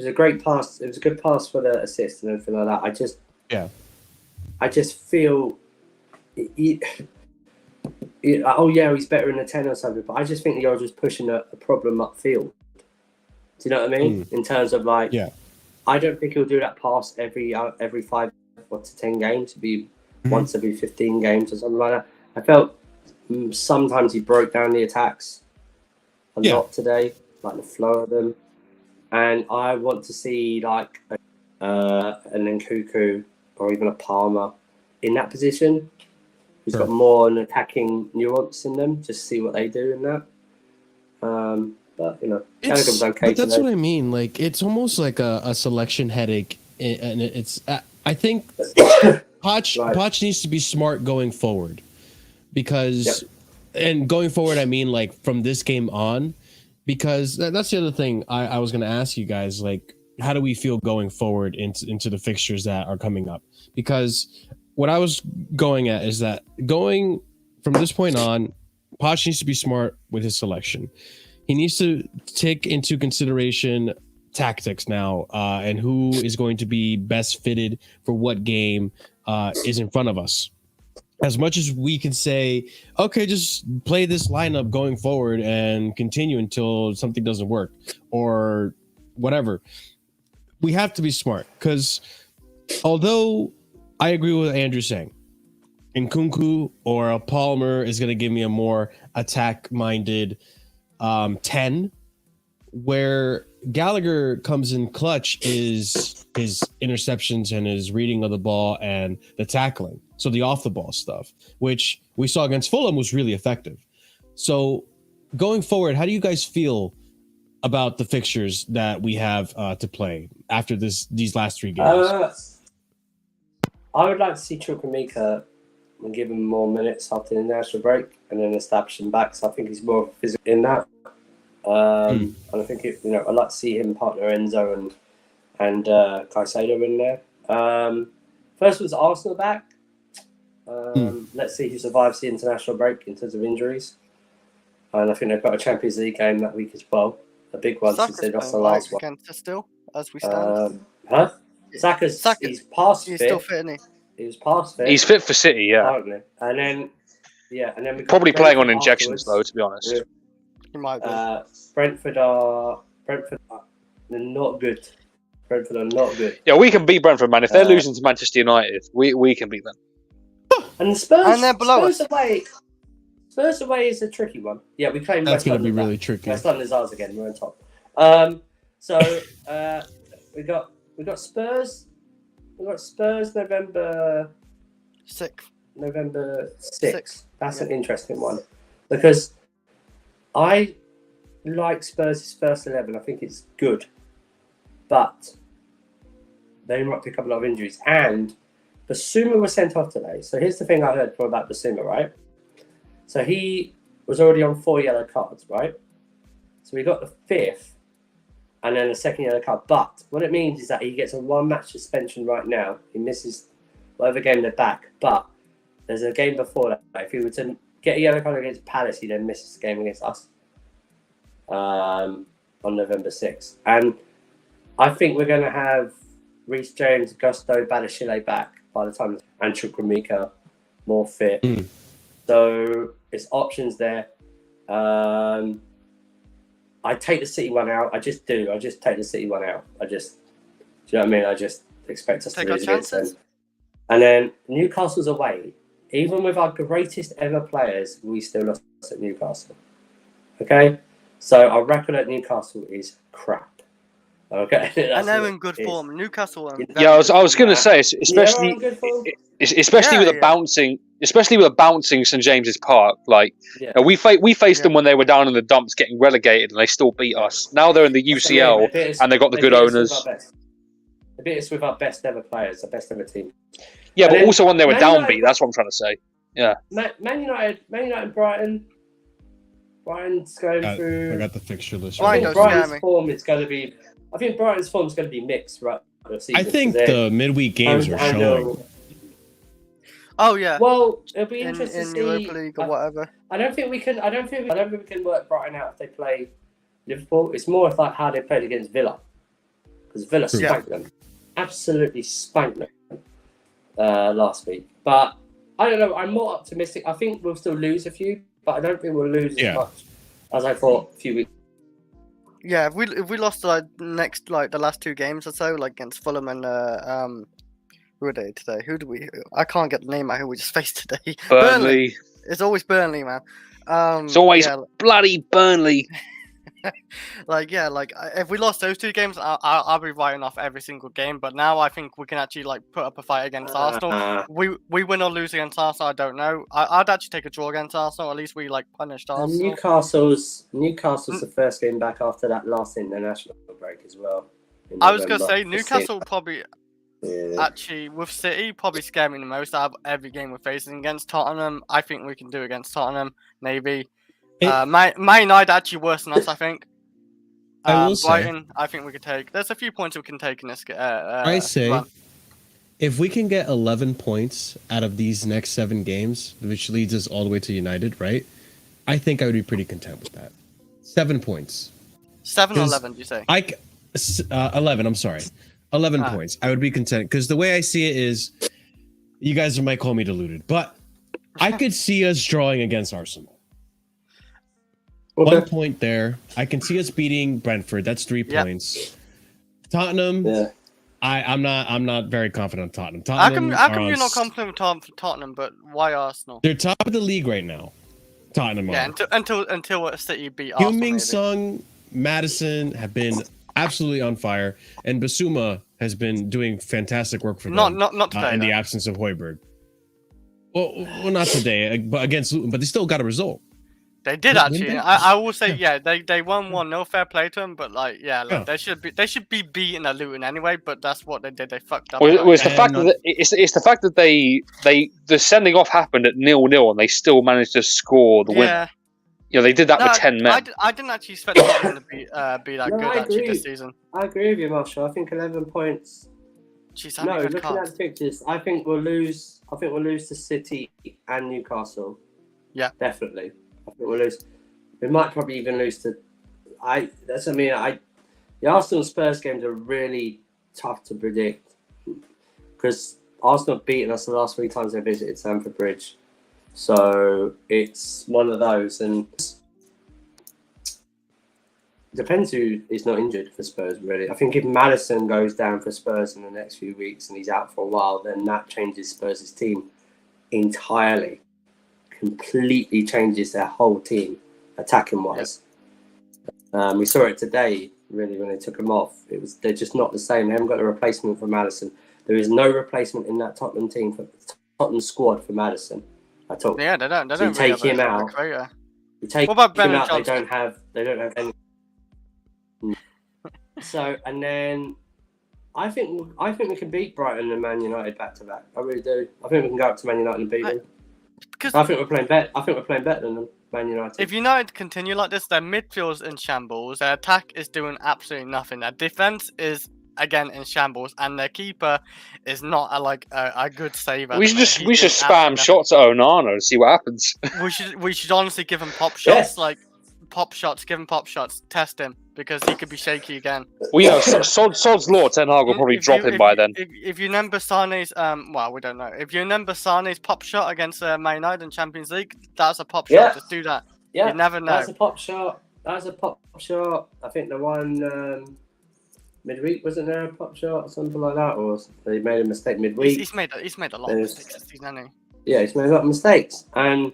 a great pass. It was a good pass for the assist and everything like that. I just feel, he's better in a 10 or something. But I just think you're just pushing a problem upfield. Do you know what I mean? In terms of I don't think he'll do that pass every 5 to 10 games. It'd be once every 15 games or something like that. I felt sometimes he broke down the attacks a lot today, like the flow of them. And I want to see like an Nkunku or even a Palmer in that position, who's got more an attacking nuance in them. Just see what they do in that. But Gallagher's okay. But that's what I mean. Like, it's almost like a selection headache, and it's. I think Poch needs to be smart going forward. Because, and going forward, I mean, like, from this game on, because that's the other thing I was going to ask you guys, like, how do we feel going forward into the fixtures that are coming up? Because what I was going at is that going from this point on, Poch needs to be smart with his selection. He needs to take into consideration tactics now, and who is going to be best fitted for what game is in front of us. As much as we can say, okay, just play this lineup going forward and continue until something doesn't work or whatever, we have to be smart, because although I agree with what Andrew's saying, Nkunku or a Palmer is going to give me a more attack-minded 10, where Gallagher comes in clutch is his interceptions and his reading of the ball and the tackling. So the off the ball stuff, which we saw against Fulham, was really effective. So going forward, how do you guys feel about the fixtures that we have to play after these last 3 games? I would like to see Chukwuemeka and give him more minutes after the international break and then establish him back. So I think he's more physical in that. And I think I'd like to see him partner Enzo and Caicedo in there. First was Arsenal back. Let's see who survives the international break in terms of injuries. And I think they've got a Champions League game that week as well. A big one since they lost the last one. Against us still, as we stand. Saka's he's past fit. He's still fit, isn't he? He's past fit. He's fit for City, yeah. Apparently. And then we probably playing on injections though, to be honest. Yeah. He might be. Brentford are they're not good. Brentford are not good. Yeah, we can beat Brentford, man. If they're losing to Manchester United, we can beat them. And the Spurs, and they're below us. Spurs away is a tricky one. Yeah, we claim that's going to be really tricky. West London's ours again. We're on top. So we got Spurs. We got Spurs November 6th. November 6th. That's an interesting one because I like Spurs' first 11. I think it's good, but they might pick up a lot of injuries. And Basuma was sent off today. So here's the thing I heard about Basuma, right? So he was already on 4 yellow cards, right? So we got the 5th and then the 2nd yellow card. But what it means is that he gets a 1-match suspension right now. He misses whatever game they're back. But there's a game before that. If he were to get a yellow card against Palace, he then misses the game against us on November 6th. And I think we're going to have Reece James, Gusto, Badashile back by the time, and Chukwuemeka more fit. So it's options there. I take the City one out. I just do. I just take the City one out. Do you know what I mean? I just expect us to lose against them. And then Newcastle's away. Even with our greatest ever players, we still lost at Newcastle. Okay? So our record at Newcastle is crap. Okay, and they're in good form. Newcastle. I was going to say, especially with a bouncing St James's Park. Like we faced them when they were down in the dumps, getting relegated, and they still beat us. Now they're in the UCL, and they got the good owners. They beat us with our best ever players, the best ever team. Yeah, but also when they were downbeat. That's what I'm trying to say. Yeah. Man United, Brighton. Brighton's going through. I got the fixture list. Brighton's form is going to be. I think Brighton's form is going to be mixed, right? I think the midweek games are showing. Oh yeah. Well, it'll be interesting to see. Europa League or whatever. I don't think we can work Brighton out if they play Liverpool. It's more like how they played against Villa, because Villa spanked them, absolutely spanked them last week. But I don't know. I'm more optimistic. I think we'll still lose a few, but I don't think we'll lose as much as I thought a few weeks. Yeah, if we lost the last 2 games or so, like against Fulham and who are they today? I can't get the name out who we just faced today. Burnley. It's always Burnley, man. It's always bloody Burnley. If we lost those 2 games, I'll be writing off every single game. But now I think we can actually put up a fight against Arsenal. We win or lose against Arsenal, I don't know. I'd actually take a draw against Arsenal. At least we punished Arsenal. Newcastle's the first game back after that last international break as well. I was gonna say Newcastle probably actually with City probably scare me the most out of every game we're facing. Against Tottenham, I think we can do against Tottenham, maybe. Man United actually worse than us, I think. Brighton, I think we could take. There's a few points we can take in this. I say, run. If we can get 11 points out of these next 7 games, which leads us all the way to United, right? I think I would be pretty content with that. 7 points. 7 or 11, do you say? 11. I'm sorry, 11 points. I would be content because the way I see it is, you guys might call me deluded, but I could see us drawing against Arsenal. Okay. 1 point there. I can see us beating Brentford. That's 3 points. Tottenham. Yeah. I'm not very confident on Tottenham. How come you're not confident with Tottenham, but why Arsenal? They're top of the league right now. Tottenham Yeah, are. until City beat Arsenal. Heung-min Son, Madison have been absolutely on fire, and Basuma has been doing fantastic work for them. Not today, in the absence of Højbjerg. Well, not today, but but they still got a result. They did actually. I will say, yeah, they won 1-0. Fair play to them, but like, yeah, like, they should be beaten at Luton anyway. But that's what they did. They fucked up. Well, it's the fact that it's the fact that the sending off happened at 0-0 and they still managed to score the win. You know, they did that with 10 men. I didn't actually expect Tottenham to be that good actually this season. I agree with you, Marshall. I think 11 points. Jeez, no, looking at the pictures, I think we'll lose. I think we'll lose to City and Newcastle. Yeah, definitely. I think we'll lose. We might probably even lose to. The Arsenal Spurs games are really tough to predict because Arsenal have beaten us the last 3 times they visited Stamford Bridge, so it's one of those, and depends who is not injured for Spurs. Really, I think if Maddison goes down for Spurs in the next few weeks and he's out for a while, then that changes Spurs' team entirely. Completely changes their whole team, attacking wise. Yep. We saw it today, really, when they took him off. They're just not the same. They haven't got a replacement for Maddison. There is no replacement in that Tottenham team Tottenham squad for Maddison at all. Yeah, they don't. They don't take him out. You take him out. They don't have any. So, and then I think we can beat Brighton and Man United back to back. I really do. I think we can go up to Man United and beat them. I think we're playing better than Man United. If United continue like this, their midfield's in shambles, their attack is doing absolutely nothing. Their defense is again in shambles, and their keeper is not a good saver. We should spam shots at Onana to see what happens. we should honestly give him pop shots, give him pop shots, test him, because he could be shaky again. Well, you know, Sod's Law, Ten Hag will probably drop him by then. If you remember Sané's, well, we don't know. If you remember Sané's pop shot against Man United in Champions League, that's a pop shot. Just do that. Yeah, you never know. That's a pop shot. I think the one midweek, wasn't there a pop shot or something like that, or they made a mistake midweek. He's made a lot of mistakes this season, hasn't he? Yeah, he's made a lot of mistakes, and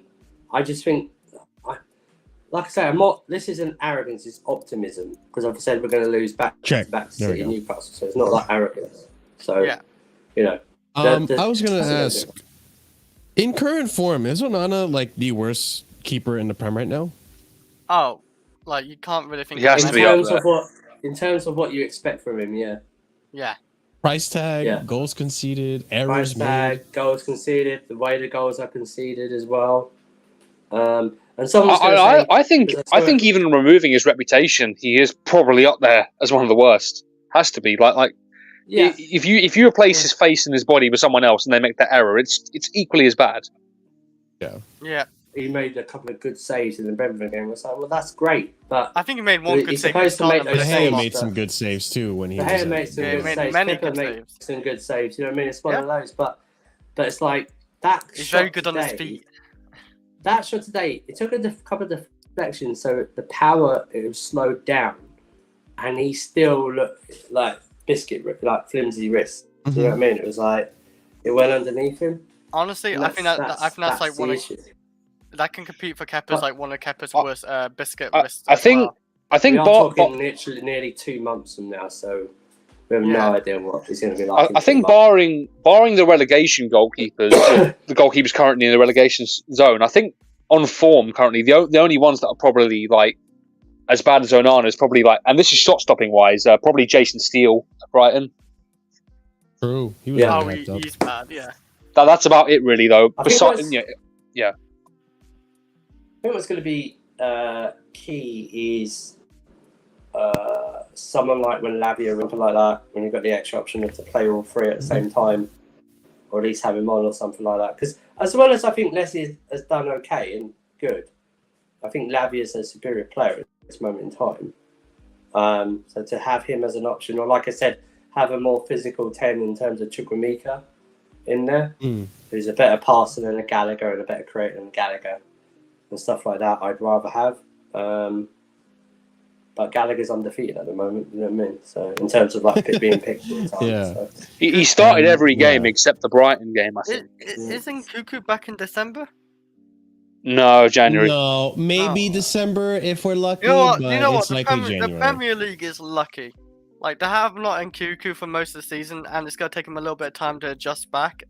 I just think. Like I say, this isn't arrogance; it's optimism. Because I've said we're going to lose back to City and Newcastle, so it's not like arrogance. So, you know. I was going to ask, in current form, is Onana like the worst keeper in the Prem right now? Oh, like you can't really think. He has to be up there. In terms of what you expect from him, yeah. Yeah. Price tag, goals conceded, errors made. Goals conceded, the way the goals are conceded as well. And I think even removing his reputation, he is probably up there as one of the worst. Has to be if you replace his face and his body with someone else and they make that error, it's equally as bad. Yeah. He made a couple of good saves in the Brentford game. I was like, well, that's great, but I think he made one good save. Ahmeds made some good saves too when he was made some good saves. Many good saves. Some good saves. You know what I mean? It's one of those, but it's like that. He's very good on his feet. That shot today, it took a couple of deflections, so the power it was slowed down, and he still looked like like flimsy wrist. Mm-hmm. Do you know what I mean? It was like it went underneath him. Honestly, I think that's like one of that can compete for Kepa's like one of Kepa's worst biscuit wrists. I think we are talking literally nearly 2 months from now, so we have no idea what it's going to be like. I think barring the relegation goalkeepers, the goalkeepers currently in the relegation zone, I think on form currently, the only ones that are probably like as bad as Onana is probably like, and this is shot stopping wise, probably Jason Steele at Brighton. True, he was he's bad. Yeah, that's about it really though. I think what's going to be key is someone like when Lavia or something like that, when you've got the extra option of to play all three at the same time, or at least have him on or something like that. Because as well as I think Leslie has done okay and good, I think Lavia is a superior player at this moment in time. So to have him as an option, or like I said, have a more physical 10 in terms of Chukwuemeka in there, who's a better passer than a Gallagher and a better creator than Gallagher and stuff like that, I'd rather have. But Gallagher's undefeated at the moment, you know what I mean? So in terms of like being picked all the time. Yeah. So. He started every game except the Brighton game, I think. Isn't Cuckoo back in December? No, January. No, maybe December if we're lucky. You know what? But it's likely The January. Premier League is lucky. Like, they have not in Cuckoo for most of the season, and it's going to take him a little bit of time to adjust back,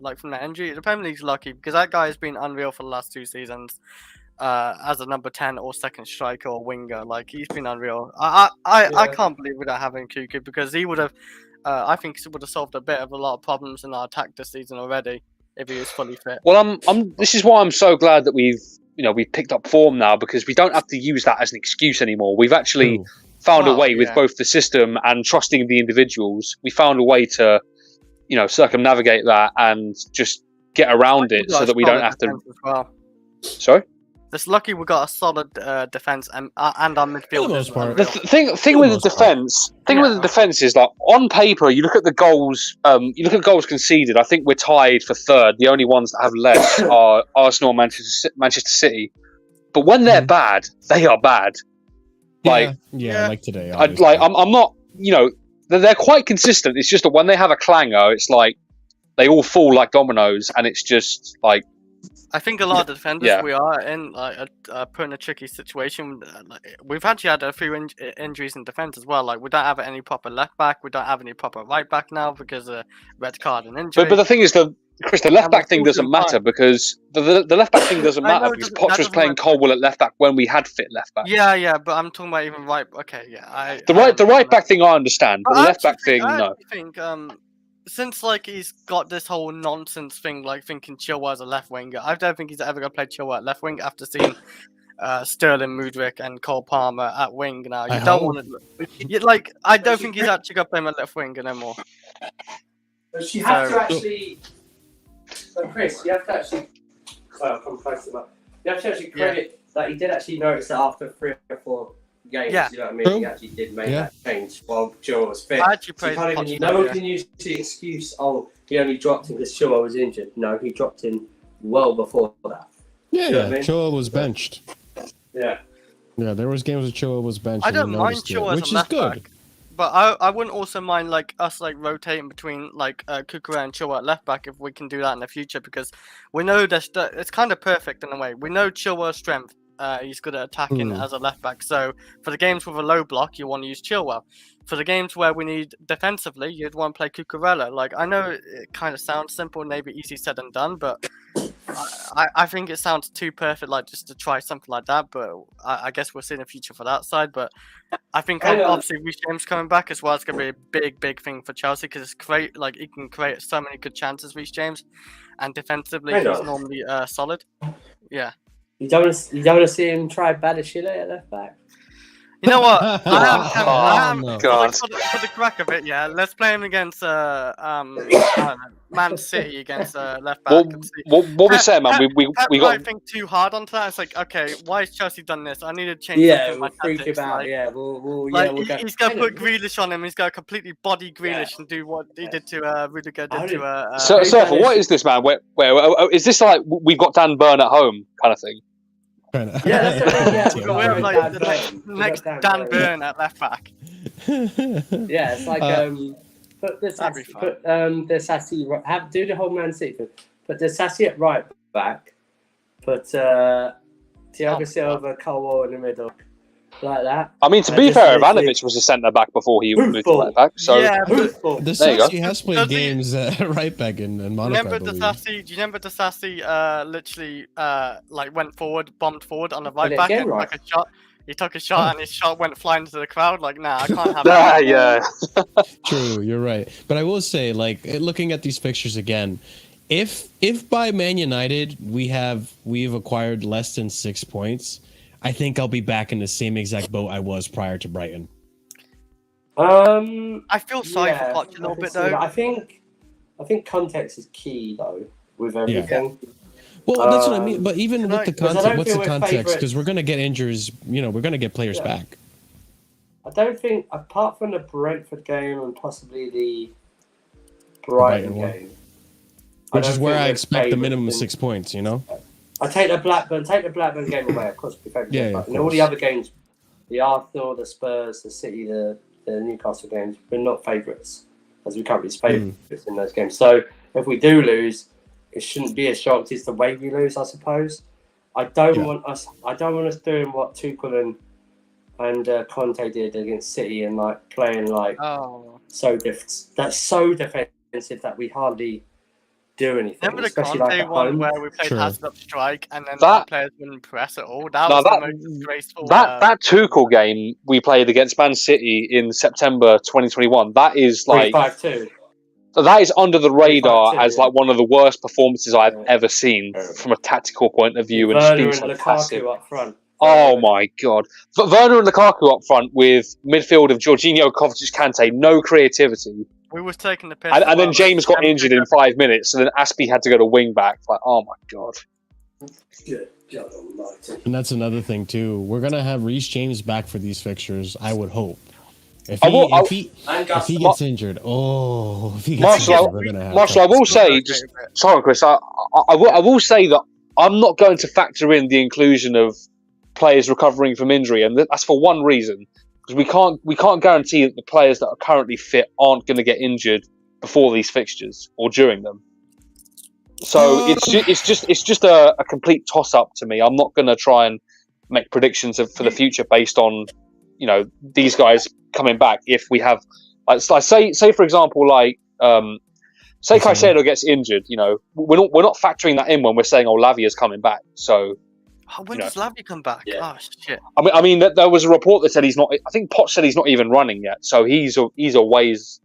like, from that injury. The Premier League's lucky, because that guy has been unreal for the last 2 seasons, as a number 10 or second striker or winger. Like, he's been unreal. I can't believe we don't have him in Cuckoo, because he would have, I think he would have solved a lot of problems in our attack this season already, if he was fully fit. Well, this is why I'm so glad that we've picked up form now, because we don't have to use that as an excuse anymore. We've actually found a way with both the system and trusting the individuals. We found a way to, circumnavigate that and just get around it so that we don't have to. Well. Sorry? It's lucky we got a solid defense and our midfield. The thing with the defense is, like, on paper, you look at the goals. You look at goals conceded. I think we're tied for third. The only ones that have less are Arsenal, Manchester City. But when they're bad, they are bad. Like today. I'm not. They're quite consistent. It's just that when they have a clanger, it's like they all fall like dominoes, and it's just like. I think a lot of the defenders we are in put in a tricky situation. We've actually had a few injuries in defence as well. Like, we don't have any proper left back. We don't have any proper right back now because of red card and injury. But the thing is, Chris, the left back thing doesn't matter because the left back thing doesn't matter because Potts was playing Colwell at left back when we had fit left back. Yeah, but I'm talking about even right. Okay, yeah. The right back thing I understand, but the left back thing, no. I think since, like, he's got this whole nonsense thing, like thinking Chilwell as a left winger, I don't think he's ever gonna play Chilwell at left wing after seeing Sterling, Mudryk, and Cole Palmer at wing now. I don't think he's actually gonna play him at left wing anymore. But you have to actually. So Chris, you have to actually. I'll come close to that. You have to actually credit that he did actually notice that after 3 or 4 games. You know what I mean? He actually did make that change while Chilwell was fit. No one can use the excuse, he only dropped him because Chilwell was injured. No, he dropped him well before that. Chilwell was benched. Yeah, there was games where Chilwell was benched. I don't mind Chilwell as a left back, but I wouldn't also mind us rotating between Cucurella and Chilwell at left back if we can do that in the future, because we know that it's kind of perfect in a way. We know Chilwell's strength. He's good at attacking as a left back. So for the games with a low block, you want to use Chilwell. For the games where we need defensively, you'd want to play Cucurella. Like, I know it kind of sounds simple, maybe easy said and done, but I think it sounds too perfect, like, just to try something like that. But I guess we'll see in the future for that side. But I think obviously Reece James coming back as well is going to be a big thing for Chelsea, because it's great. Like, he can create so many good chances, Reece James, and defensively he's normally solid. Yeah. You don't want to see him try Badashile at left back? You know what? I am for the crack of it, let's play him against Man City against left back. What we say, man? We got. I think too hard onto that. It's like, okay, why has Chelsea done this? I need to change. We'll freak about. We'll go. He's gonna put Grealish on him. He's gonna completely body Grealish and do what he did to Rudiger. Surfer, what is this, man? Where is this like? We've got Dan Burn at home kind of thing. That's what we're like the next Dan Burn at left back. It's like put the Sassy do the whole Man City thing. Put the Sassy at right back. Put Thiago Silva, Colwell in the middle, like that. I mean, to be fair, Ivanovic was a centre back before he moved to right back. So the Sassy has played games right back in Monaco. Do you remember the Sassy literally went forward, bombed forward on the right back and took a shot? He took a shot and his shot went flying into the crowd. Like, nah, I can't have that. True, you're right. But I will say, like, looking at these fixtures again, if by Man United we've acquired less than 6 points, I think I'll be back in the same exact boat I was prior to Brighton. I feel sorry for Poch a little bit though. I think context is key though with everything. Well, that's what I mean. But even with the context, what's the context? Because we're gonna get injuries. We're gonna get players back. I don't think, apart from the Brentford game and possibly the Brighton game, which is where I expect the minimum 6 points. I take the Blackburn game away, of course. In all the other games, the Arsenal, the Spurs, the City, the Newcastle games, we're not favourites, as we can't be favourites in those games. So if we do lose, it shouldn't be a shock. It's the way we lose, I suppose. I don't want us doing what Tuchel and Conte did against City and like playing like that's so defensive that we hardly do anything. Remember the especially Conte like one home. where we played Sure. pass up strike and then our players wouldn't press at all? That was the most disgraceful. That Tuchel game we played against Man City in September 2021. That is like 5-2. That is under the radar 5-2, as like one of the worst performances I've ever seen from a tactical point of view, and just being so passive. Lukaku up front. Oh my god! Werner and Lukaku up front with midfield of Jorginho, Kovacic, Kante, no creativity. We was taking the piss. And then James got injured in 5 minutes, so then Aspie had to go to wing back. Like, oh my god! And that's another thing too. We're gonna have Reece James back for these fixtures. I would hope. If he gets injured, Marshall, I will say, sorry, Chris. I will say that I'm not going to factor in the inclusion of players recovering from injury, and that's for one reason, because we can't guarantee that the players that are currently fit aren't going to get injured before these fixtures or during them. So it's just a complete toss up to me. I'm not going to try and make predictions for the future based on these guys coming back. If we have, like say for example, like say Caicedo gets injured, we're not factoring that in when we're saying Lavia's coming back. So when does Lavia come back? Oh shit! I mean there was a report that said he's not. I think Poch said he's not even running yet, so he's a ways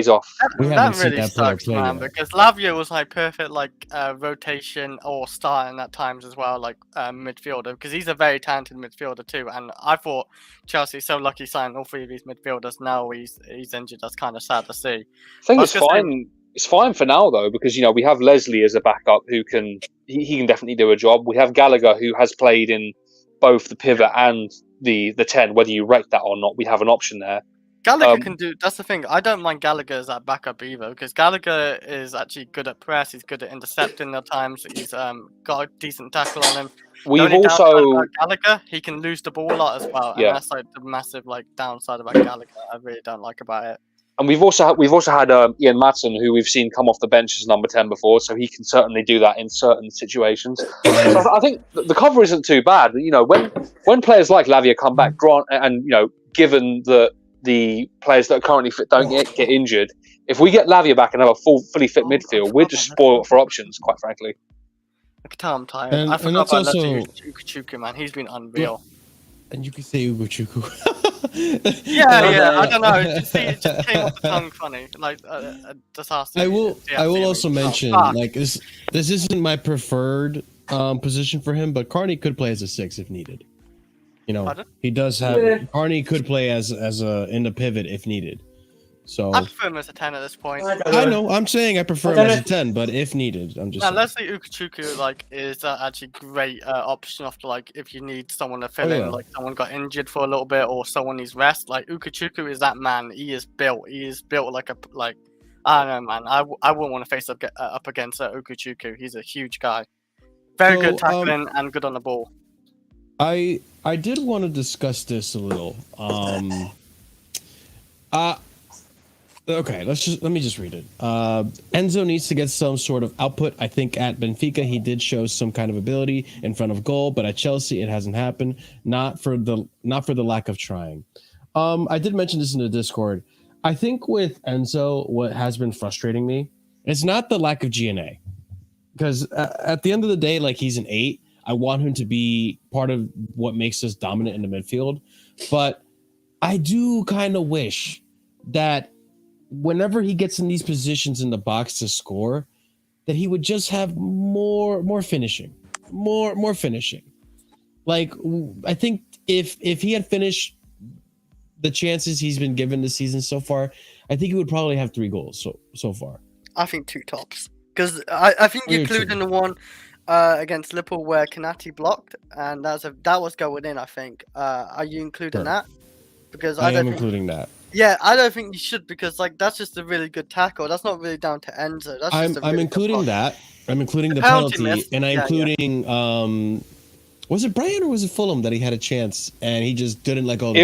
off. That really sucks, man. Because Lavia was like perfect, like rotation or starting at times as well, like midfielder. Because he's a very talented midfielder too. And I thought Chelsea so lucky signing all three of these midfielders. Now he's injured. That's kind of sad to see. I think it's fine. It's fine for now though, because we have Leslie as a backup who can definitely do a job. We have Gallagher who has played in both the pivot and the 10. Whether you rate that or not, we have an option there. Gallagher can do. That's the thing. I don't mind Gallagher as that backup either, because Gallagher is actually good at press. He's good at intercepting at times. He's got a decent tackle on him. We've also Gallagher. He can lose the ball a lot as well, and that's like the massive downside about Gallagher. I really don't like about it. And we've also had Ian Maatsen, who we've seen come off the bench as number 10 before, so he can certainly do that in certain situations. So I think the cover isn't too bad. When players like Lavia come back, given that the players that are currently fit don't get injured, if we get Lavia back and have a fully fit midfield, we're just spoiled for options, quite frankly. Look at how I'm tired. I forgot about Chuku, man. He's been unreal. And you can say Ugo Chuku. I don't know. It just came off the tongue funny. I will also mention, this isn't my preferred position for him, but Carney could play as a 6 if needed. He does have Carney could play as in the pivot if needed. So I prefer him as a 10 at this point. I know. I'm saying I prefer him as a 10, but if needed, I'm just. Now, Leslie Ugochukwu is actually great option after if you need someone to fill in, someone got injured for a little bit or someone needs rest. Ugochukwu is that man. He is built. He is built I don't know, man. I wouldn't want to face up against Ugochukwu. He's a huge guy. Very good tackling and good on the ball. I did want to discuss this a little. Okay, let me just read it. Enzo needs to get some sort of output. I think at Benfica he did show some kind of ability in front of goal, but at Chelsea it hasn't happened. Not for the lack of trying. I did mention this in the Discord. I think with Enzo, what has been frustrating me is not the lack of GNA, because at the end of the day, he's an 8. I want him to be part of what makes us dominant in the midfield, but I do kind of wish that whenever he gets in these positions in the box to score, that he would just have more finishing, more finishing. I think if he had finished the chances he's been given this season so far, I think he would probably have 3 goals so far. I think 2 tops, because I think you include in the one against Liverpool where Kanati blocked, and that was going in. I think. Are you including that? Because I am including that. Yeah, I don't think you should, because that's just a really good tackle. That's not really down to Enzo. I'm including that. I'm including the penalty, and I'm including was it Brian or was it Fulham that he had a chance and he just didn't let go of the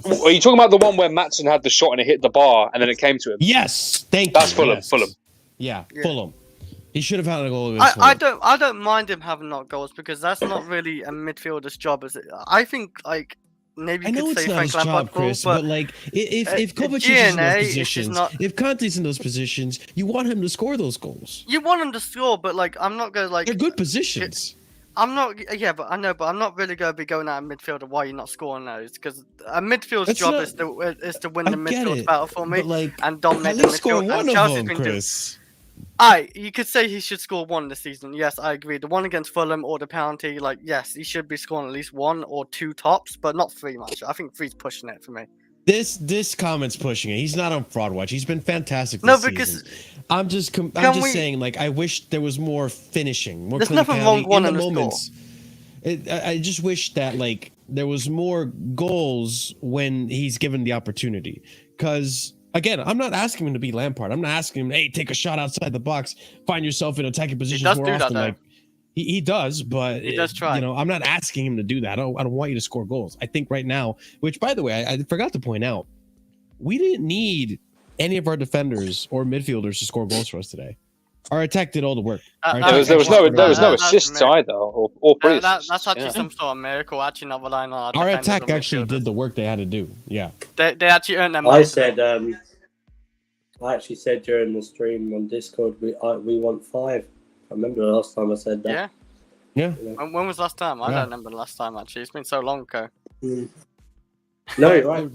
ball? Are you talking about the one where Maatsen had the shot and it hit the bar and then it came to him? Yes, thank you. That's Fulham. Yes. Fulham. Yeah, Fulham. He should have had a goal. I don't mind him having not goals because that's not really a midfielder's job, is it? I think like maybe you could say Frank Lampard, Chris, but like if Kovacic is in those positions, if Kante's in those positions, you want him to score those goals. You want him to score, but like I'm not gonna like. They're good positions. I'm not. Yeah, but I know, but I'm not really gonna be going at a midfielder. Why you're not scoring those? Because a midfield's job is to win the midfield battle for me and dominate the midfield. And Chelsea's been doing. You could say he should score one this season. Yes, I agree. The one against Fulham or the penalty, like, yes, he should be scoring at least 1 or 2 tops, but not 3 much. I think 3's pushing it for me. This comment's pushing it. He's not on Fraud Watch. He's been fantastic this season. I'm just saying, like, I wish there was more finishing, more. There's nothing wrong with the moments. I just wish that like there was more goals when he's given the opportunity, because. Again, I'm not asking him to be Lampard. I'm not asking him, hey, take a shot outside the box, find yourself in attacking positions more often. Like he does, but he does try. You know, I'm not asking him to do that. I don't want you to score goals. I think right now, which by the way, I forgot to point out, we didn't need any of our defenders or midfielders to score goals for us today. Our attack did all the work. There was no assists either, or free assists. That's actually some sort of miracle. Actually, not relying on our attack actually did the work they had to do. Yeah, they actually earned their. I actually said during the stream on Discord, we want 5. I remember the last time I said that. Yeah. When was last time? I don't remember the last time. Actually, it's been so long ago. No, you're right.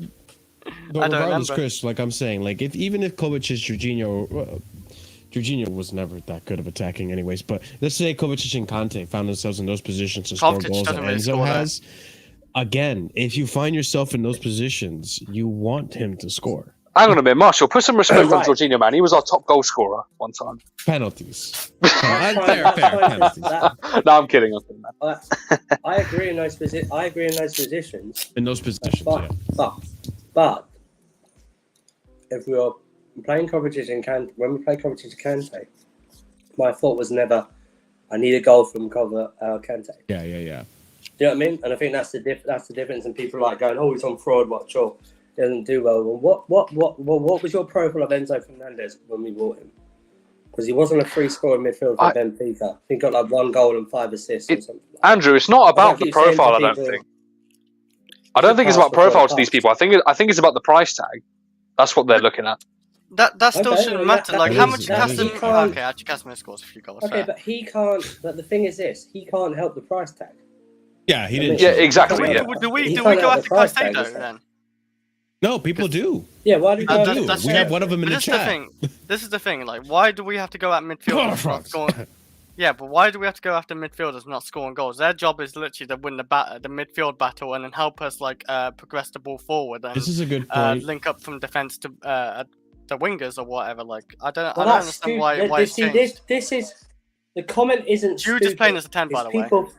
But regardless, Chris, like I'm saying, like even if Kovacic, Jorginho was never that good of attacking anyways, but let's say Kovacic and Kante found themselves in those positions to score goals that Enzo has. Again, if you find yourself in those positions, you want him to score. Hang on a minute, Marshall. Put some respect on Jorginho, man. He was our top goal scorer one time. Penalties. Fair penalties. No, I'm kidding. I agree in those positions. In those positions, but if we are playing Kovacic and Kante, when we play Kovacic and Kante, my thought was never, I need a goal from Kante. Yeah. Do you know what I mean? And I think that's the difference. And people like going, oh, he's on Fraud Watch, or he doesn't do well. Well, what was your profile of Enzo Fernandez when we bought him? Because he wasn't a free scoring midfielder for Benfica. He got like 1 goal and 5 assists or something. Andrew, it's not about the profile. I don't think. I don't think it's about profile to these people. I think it's about the price tag. That's what they're looking at. That still shouldn't matter. Like, how much Casemiro? Okay, actually, Casemiro scores a few goals. Okay, but he can't. But the thing is this: he can't help the price tag. Yeah, he didn't. Yeah, exactly. Do we go after Caicedo then? No, people do. Yeah, why do we do? We have one of them in the chat. This is the thing. Like, why do we have to go at midfielders? Yeah, but why do we have to go after midfielders not scoring goals? Their job is literally to win the midfield battle and then help us like progress the ball forward. And, this is a good point. Link up from defense to the wingers or whatever. Like, I don't understand why it's changed. This is the comment isn't. Jude is playing as a 10, by the way. People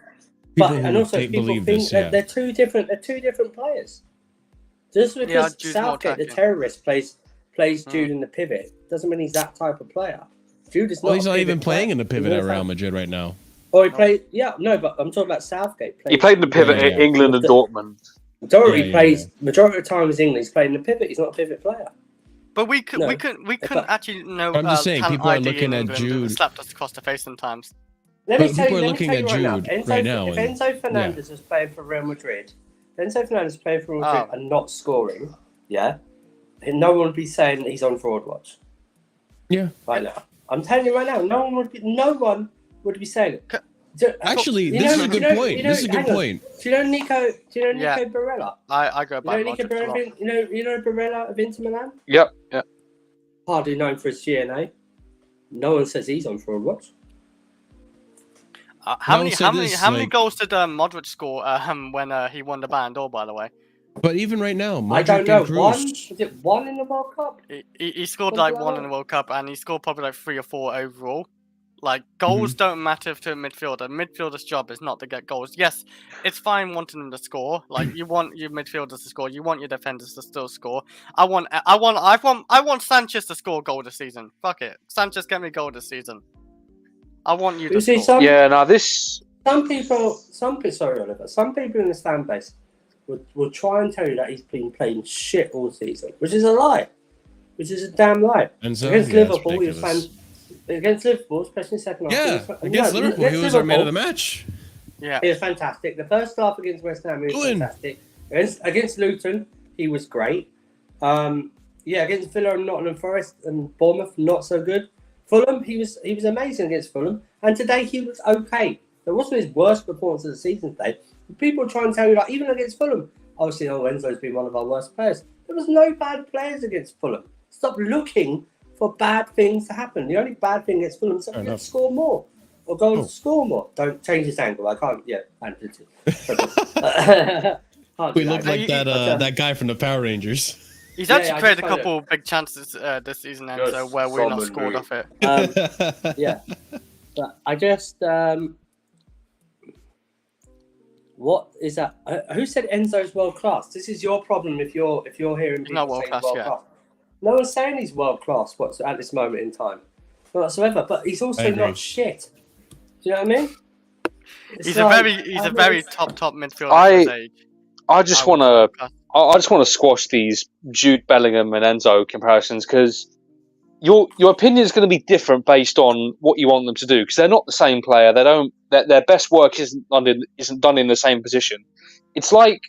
think that they're two different players. Just because Southgate, the terrorist, plays Jude in the pivot doesn't mean he's that type of player. Jude is not. Well, he's not even playing in the pivot at Real Madrid right now. Oh, he played. Yeah, no, but I'm talking about Southgate. He played in the pivot in England and Dortmund. Majority of the time is England. He's playing the pivot. He's not a pivot player. But we couldn't actually know. I'm just saying, people are looking at Jude. Slapped us across the face sometimes. People are looking at Jude right now. If Enzo Fernandez was playing for Real Madrid, and not scoring, no one would be saying that he's on Fraud Watch. Yeah. Right now. I'm telling you right now, no one would be saying it. Actually, this is a good point. This is a good point. Do you know Nico Barella? I go by Nico Barella, you know Barella of Inter Milan? Yep. Hardly known for his GNA. No one says he's on Fraud Watch. How many goals did Modric score when he won the Ballon d'Or, by the way? But even right now, Modric I don't know. Cruz. Was it 1 in the World Cup? He scored like 1 in the World Cup, and he scored probably like 3 or 4 overall. Like, goals don't matter to a midfielder. A midfielder's job is not to get goals. Yes, it's fine wanting them to score. Like, you want your midfielders to score. You want your defenders to still score. I want Sanchez to score a goal this season. Fuck it, Sanchez, get me a goal this season. I want you to score. Some people in the fan base will try and tell you that he's been playing shit all season, which is a lie. Which is a damn lie. And so, against Liverpool, he was against Liverpool, especially second half. Yeah, against Liverpool, he was our man of the match. Yeah, he was fantastic. The first half against West Ham, he was fantastic. Against Luton, he was great. Against Villa and Nottingham Forest and Bournemouth, not so good. Fulham, he was amazing against Fulham, and today he was okay. It wasn't his worst performance of the season today. People try and tell you, like, even against Fulham, obviously, Enzo's been one of our worst players. There was no bad players against Fulham. Stop looking for bad things to happen. The only bad thing against Fulham is that we have to score more or go on to score more. Don't change this angle. I can't. Yeah, we look like that guy from the Power Rangers. He's actually created a couple big chances this season, Enzo, where we're not scored off it. Yeah, but I just what is that? Who said Enzo's world class? This is your problem if you're hearing people not world class yet. No one's saying he's world class at this moment in time, not whatsoever. But he's also not shit. Do you know what I mean? He's a very top midfielder. I just want to squash these Jude Bellingham and Enzo comparisons because your opinion is going to be different based on what you want them to do because they're not the same player. Their best work isn't done in the same position. It's like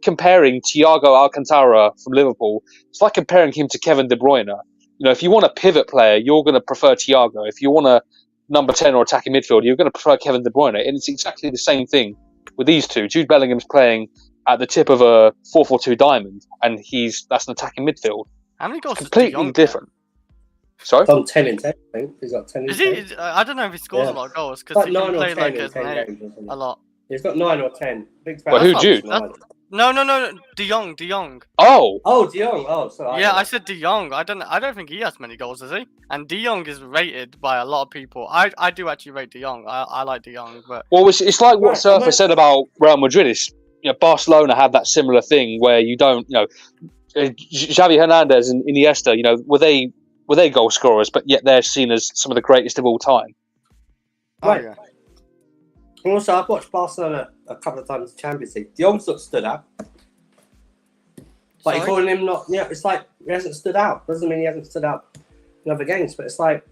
comparing Thiago Alcantara from Liverpool. It's like comparing him to Kevin De Bruyne. You know, if you want a pivot player, you're going to prefer Thiago. If you want a number 10 or attacking midfield, you're going to prefer Kevin De Bruyne. And it's exactly the same thing with these two. Jude Bellingham's playing at the tip of a 4-4-2 diamond, and that's an attacking midfield. How many goals? Completely different. Sorry? He's on 10 in 10, I think. He's got 10 in 10. Is he? I don't know if he scores a lot of goals because he can play like a lot. He's got 9 or 10. But who, Jude? No. De Jong. Oh, De Jong. Oh, sorry. Yeah, I said De Jong. I don't think he has many goals, does he? And De Jong is rated by a lot of people. I do actually rate De Jong. I like De Jong, but it's like what Surfer said about Real Madrid. Barcelona had that similar thing where you don't, Xavi Hernandez and Iniesta, were they goal scorers, but yet they're seen as some of the greatest of all time. Right. Oh, yeah. Also, I've watched Barcelona a couple of times in the Champions League. De Jong's not stood out. But you're calling him not... Yeah, it's like he hasn't stood out. Doesn't mean he hasn't stood out in other games, but it's like...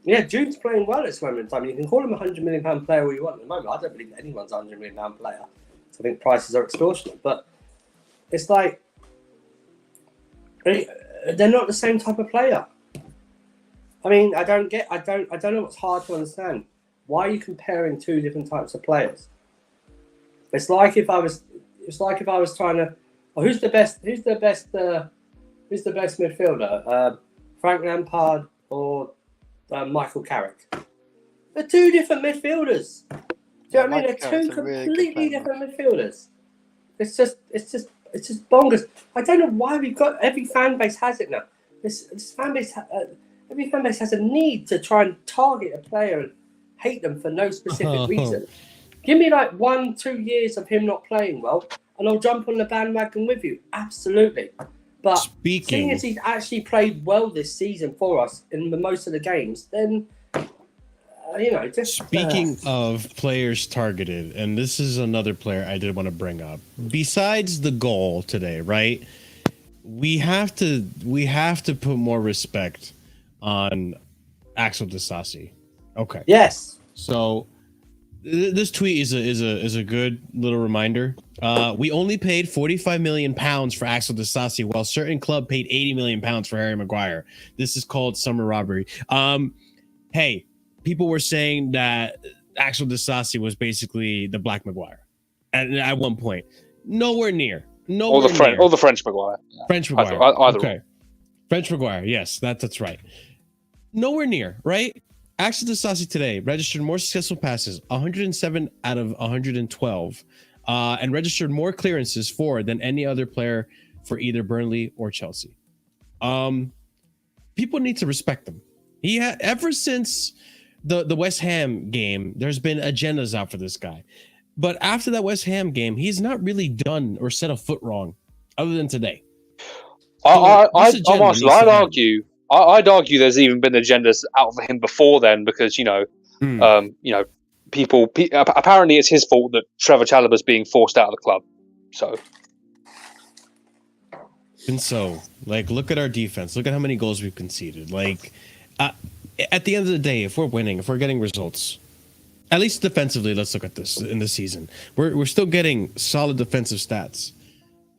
Yeah, Jude's playing well at this moment in time. You can call him a £100 million player all you want at the moment. I don't believe anyone's a £100 million player. I think prices are extortionate. But it's like... They're not the same type of player. I mean, I don't know what's hard to understand. Why are you comparing two different types of players? It's like if I was trying to, who's the best midfielder? Frank Lampard or Michael Carrick? They're two different midfielders. Do you know what I mean? They're two completely different midfielders. It's just bonkers. I don't know why we've got every fan base has it now. This fan base, every fan base has a need to try and target a player and hate them for no specific reason. Give me like 1-2 years of him not playing well, and I'll jump on the bandwagon with you. Absolutely. But seeing as he's actually played well this season for us in most of the games, then Speaking of players targeted, and this is another player I did want to bring up. Besides the goal today, right? We have to put more respect on Axel Disasi. Okay. Yes. So this tweet is a good little reminder. We only paid £45 million for Axel Disasi, while certain club paid £80 million for Harry Maguire. This is called summer robbery. Hey, people were saying that Axel Disasi was basically the Black Maguire at one point. Nowhere near. Or the French Maguire. French Maguire. Either okay. French Maguire. Yes, that's right. Nowhere near, right? Axel Disasi today registered more successful passes, 107 out of 112, and registered more clearances than any other player for either Burnley or Chelsea. People need to respect him. Ever since the West Ham game, there's been agendas out for this guy. But after that West Ham game, he's not really done or set a foot wrong, other than today. I'd argue there's even been agendas out for him before then, because people apparently it's his fault that Trevor Chalobah's being forced out of the club. So, look at our defense. Look at how many goals we've conceded. at the end of the day, if we're winning, if we're getting results, at least defensively, let's look at this in the season. We're still getting solid defensive stats.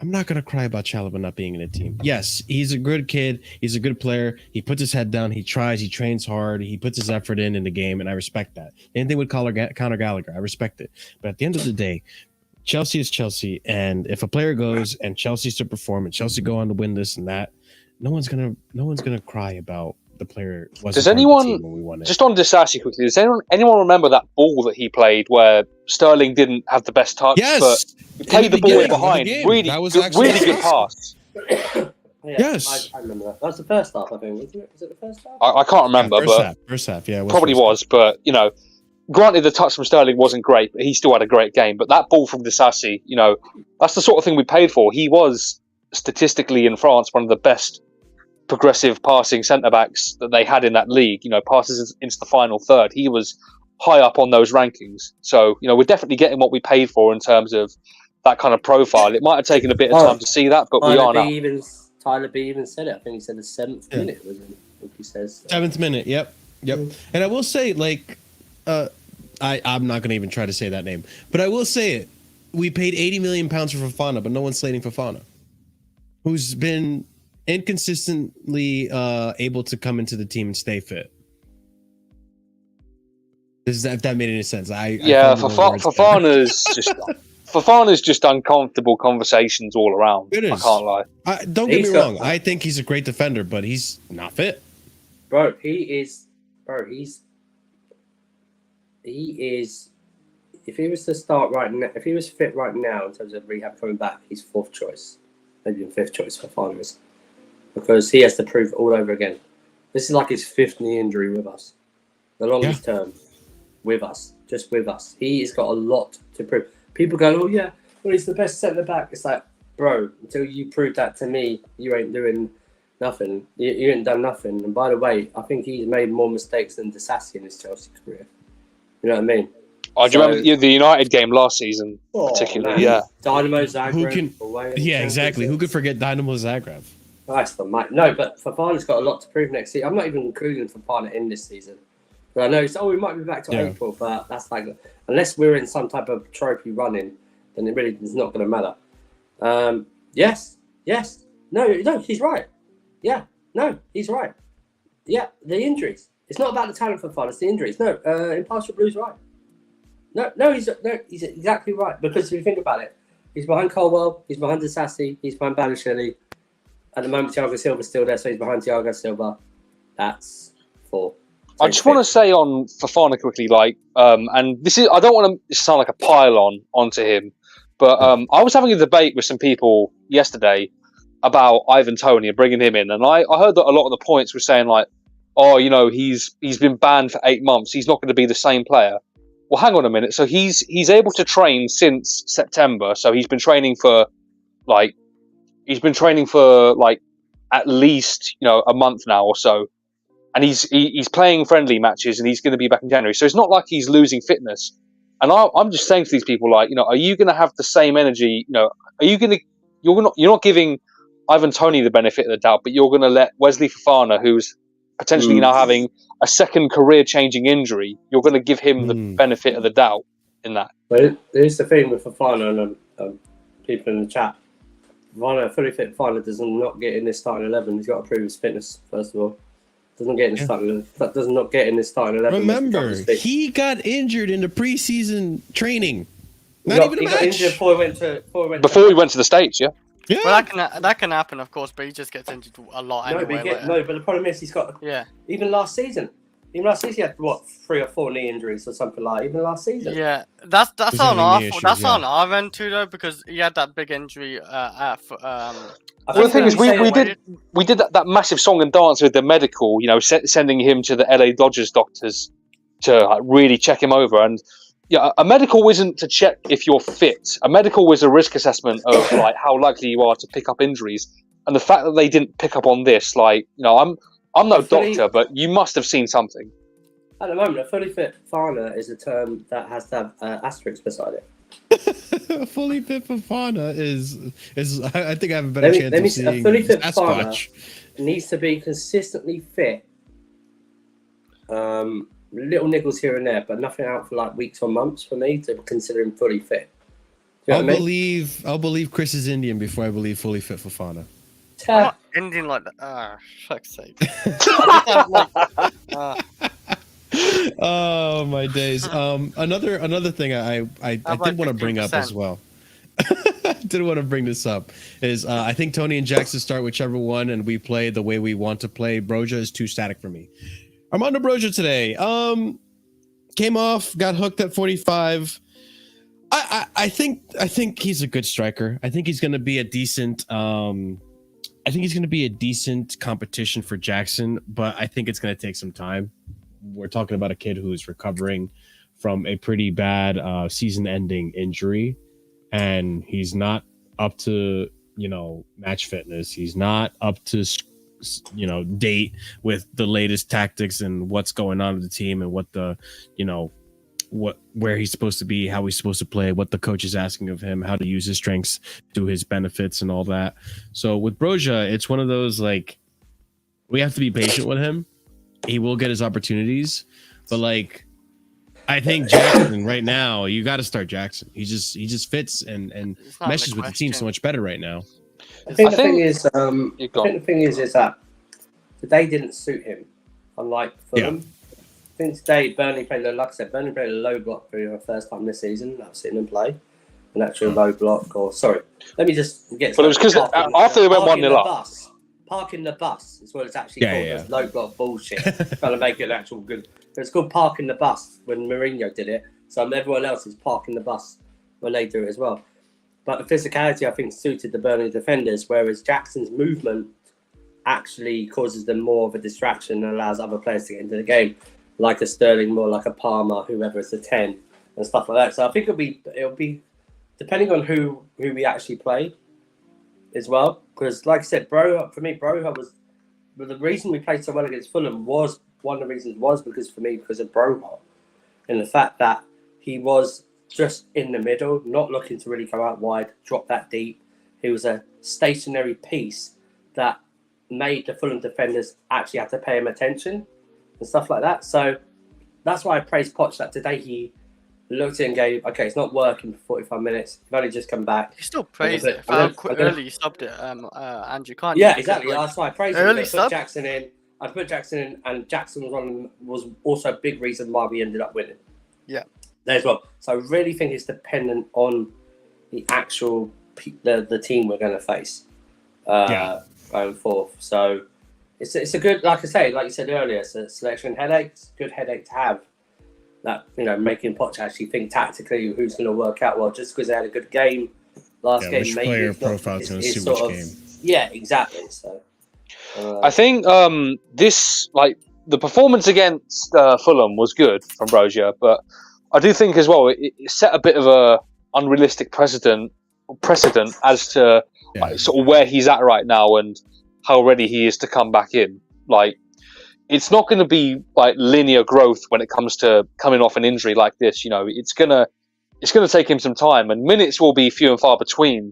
I'm not going to cry about Chalobah not being in a team. Yes, he's a good kid. He's a good player. He puts his head down. He tries. He trains hard. He puts his effort in the game, and I respect that. Anything with Conor Gallagher, I respect it. But at the end of the day, Chelsea is Chelsea, and if a player goes and Chelsea's to perform and Chelsea go on to win this and that, no one's gonna cry about the player. Does anyone, just on Disasi quickly, does anyone remember that ball that he played where Sterling didn't have the best touch? Yes, but he played the ball behind. Really good pass. Yes, I remember that. That was the first half, I think. Was it the first half? I can't remember, first half, yeah, probably was. But granted, the touch from Sterling wasn't great, but he still had a great game. But that ball from Disasi, that's the sort of thing we paid for. He was statistically in France one of the best progressive passing centre-backs that they had in that league, passes into the final third. He was high up on those rankings. So, we're definitely getting what we paid for in terms of that kind of profile. It might have taken a bit of time to see that, but we are now. Tyler B even said it. I think he said the 7th minute, wasn't it? I think he says. 7th minute, yep. And I will say, I'm not going to even try to say that name, but I will say it. We paid £80 million for Fofana, but no one's slating Fofana, who's been inconsistently able to come into the team and stay fit. If that made any sense? Fofana's just uncomfortable conversations all around. It is. I can't lie. Don't get me wrong. I think he's a great defender, but he's not fit. Bro, he is. If he was to start right now, if he was fit right now in terms of rehab coming back, he's 4th choice, maybe even 5th choice for finals, because he has to prove all over again. This is like his 5th knee injury with us, the longest term with us, just with us. He has got a lot to prove. People go, "Oh yeah, well he's the best centre back." It's like, bro, until you prove that to me, you ain't doing nothing. You ain't done nothing. And by the way, I think he's made more mistakes than Disasi in his Chelsea career. You know what I mean? Do you remember the United game last season, particularly? Man. Yeah. Dynamo Zagreb. Exactly. Who could forget Dynamo Zagreb? That's the mic. No, but Fofana's got a lot to prove next season. I'm not even including Fofana in this season. But I know we might be back to April, but that's unless we're in some type of trophy running, then it really is not going to matter. Yes. No, he's right. Yeah, no, he's right. Yeah, the injuries. It's not about the talent for Fofana, it's the injuries. No, Impartial Blue's right. No, he's exactly right. Because if you think about it, he's behind Colwell, he's behind Disasi, he's behind Balotelli. At the moment, Thiago Silva's still there, so he's behind Thiago Silva. That's 4. I just want to say on Fofana quickly, and this is, I don't want to sound like a pile onto him, but I was having a debate with some people yesterday about Ivan Toney and bringing him in, and I heard that a lot of the points were saying he's been banned for 8 months, he's not going to be the same player. Well, hang on a minute. So he's able to train since September, so he's been training for at least a month now or so. And he's playing friendly matches, and he's going to be back in January. So it's not like he's losing fitness. And I'm just saying to these people, are you going to have the same energy? You're not giving Ivan Toney the benefit of the doubt, but you're going to let Wesley Fofana, who's potentially now having a second career-changing injury, you're going to give him the benefit of the doubt in that. But here's the thing with Fofana and people in the chat. Fofana, fully fit Fofana does not get in this starting 11. He's got to prove his fitness first of all. Doesn't get in the starting. That does not get in the starting 11. Remember, he got injured in the preseason training. He got injured before he went to the States. Yeah. Yeah. Well, that can happen, of course, but he just gets injured a lot anyway. But the problem is he's got. Yeah. Even last season, he had 3 or 4 knee injuries or something like. Even last season. Yeah, that's on our end too, though, because he had that big injury. The thing is, we did that massive song and dance with the medical, sending him to the LA Dodgers doctors to really check him over. And a medical isn't to check if you're fit. A medical was a risk assessment of how likely you are to pick up injuries. And the fact that they didn't pick up on this, I'm no doctor, but you must have seen something. At the moment, a fully fit Fofana is a term that has to have asterisks beside it. Fully fit Fofana is I think I have a better chance of seeing a fully fit Fofana needs to be consistently fit Little niggles here and there, but nothing out for like weeks or months for me to consider him fully fit. You know I'll believe Chris is Indian before I believe fully fit Fofana. I'm not Indian like that. Ah, fuck's sake. Oh my days. Another thing I did want to bring up as well. I did want to bring this up is I think Tony and Jackson start whichever one, and we play the way we want to play. Broja is too static for me. Armando Broja today came off, got hooked at 45. I think he's a good striker. I think he's going to be a decent. I think he's going to be a decent competition for Jackson, but I think it's going to take some time. We're talking about a kid who's recovering from a pretty bad season-ending injury, and he's not up to, match fitness. He's not up to, date with the latest tactics and what's going on with the team and what the, where he's supposed to be, how he's supposed to play, what the coach is asking of him, how to use his strengths to his benefits and all that. So with Broja, it's one of those, like, we have to be patient with him. He will get his opportunities, but like, I think Jackson right now, you got to start Jackson. He just fits and meshes with the team so much better right now. I think the thing is that today didn't suit him, unlike Fulham. Yeah. I think today Burnley played, like I said, Burnley played a low block for the first time this season. I've seen them play an actual low block. Or sorry, let me just get. But it was because after they went 1-0 up. Parking the bus is what it's actually called. It's low block bullshit. Trying to make it an actual good. It's called parking the bus when Mourinho did it. So everyone else is parking the bus when they do it as well. But the physicality, I think, suited the Burnley defenders, whereas Jackson's movement actually causes them more of a distraction and allows other players to get into the game, like a Sterling, more like a Palmer, whoever is a 10 and stuff like that. So I think it'll be depending on who we actually play as well. Because, like I said, Broja was the reason we played so well against Fulham was one of the reasons because of Broja, and the fact that he was just in the middle, not looking to really come out wide, drop that deep. He was a stationary piece that made the Fulham defenders actually have to pay him attention and stuff like that. So that's why I praised Poch that today he looked at it and gave, okay, it's not working for 45 minutes. You've only just come back. You still praised it. How early you stopped it, Andrew, can't you? Yeah, exactly. That's why I praised him. Early I put Jackson in, and Jackson was also a big reason why we ended up winning. Yeah. There as well. So I really think it's dependent on the actual the team we're going to face going forth. So it's a good, like I say, like you said earlier, it's a selection headache. It's a good headache to have. That, making Poch actually think tactically who's going to work out well. Just because they had a good game last game, which maybe player profile is going to suit which game. Yeah, exactly. So I think this, like, the performance against Fulham was good from Broja, but I do think as well it set a bit of a unrealistic precedent as to like, sort of where he's at right now and how ready he is to come back in. Like, it's not going to be like linear growth when it comes to coming off an injury like this. It's gonna take him some time, and minutes will be few and far between.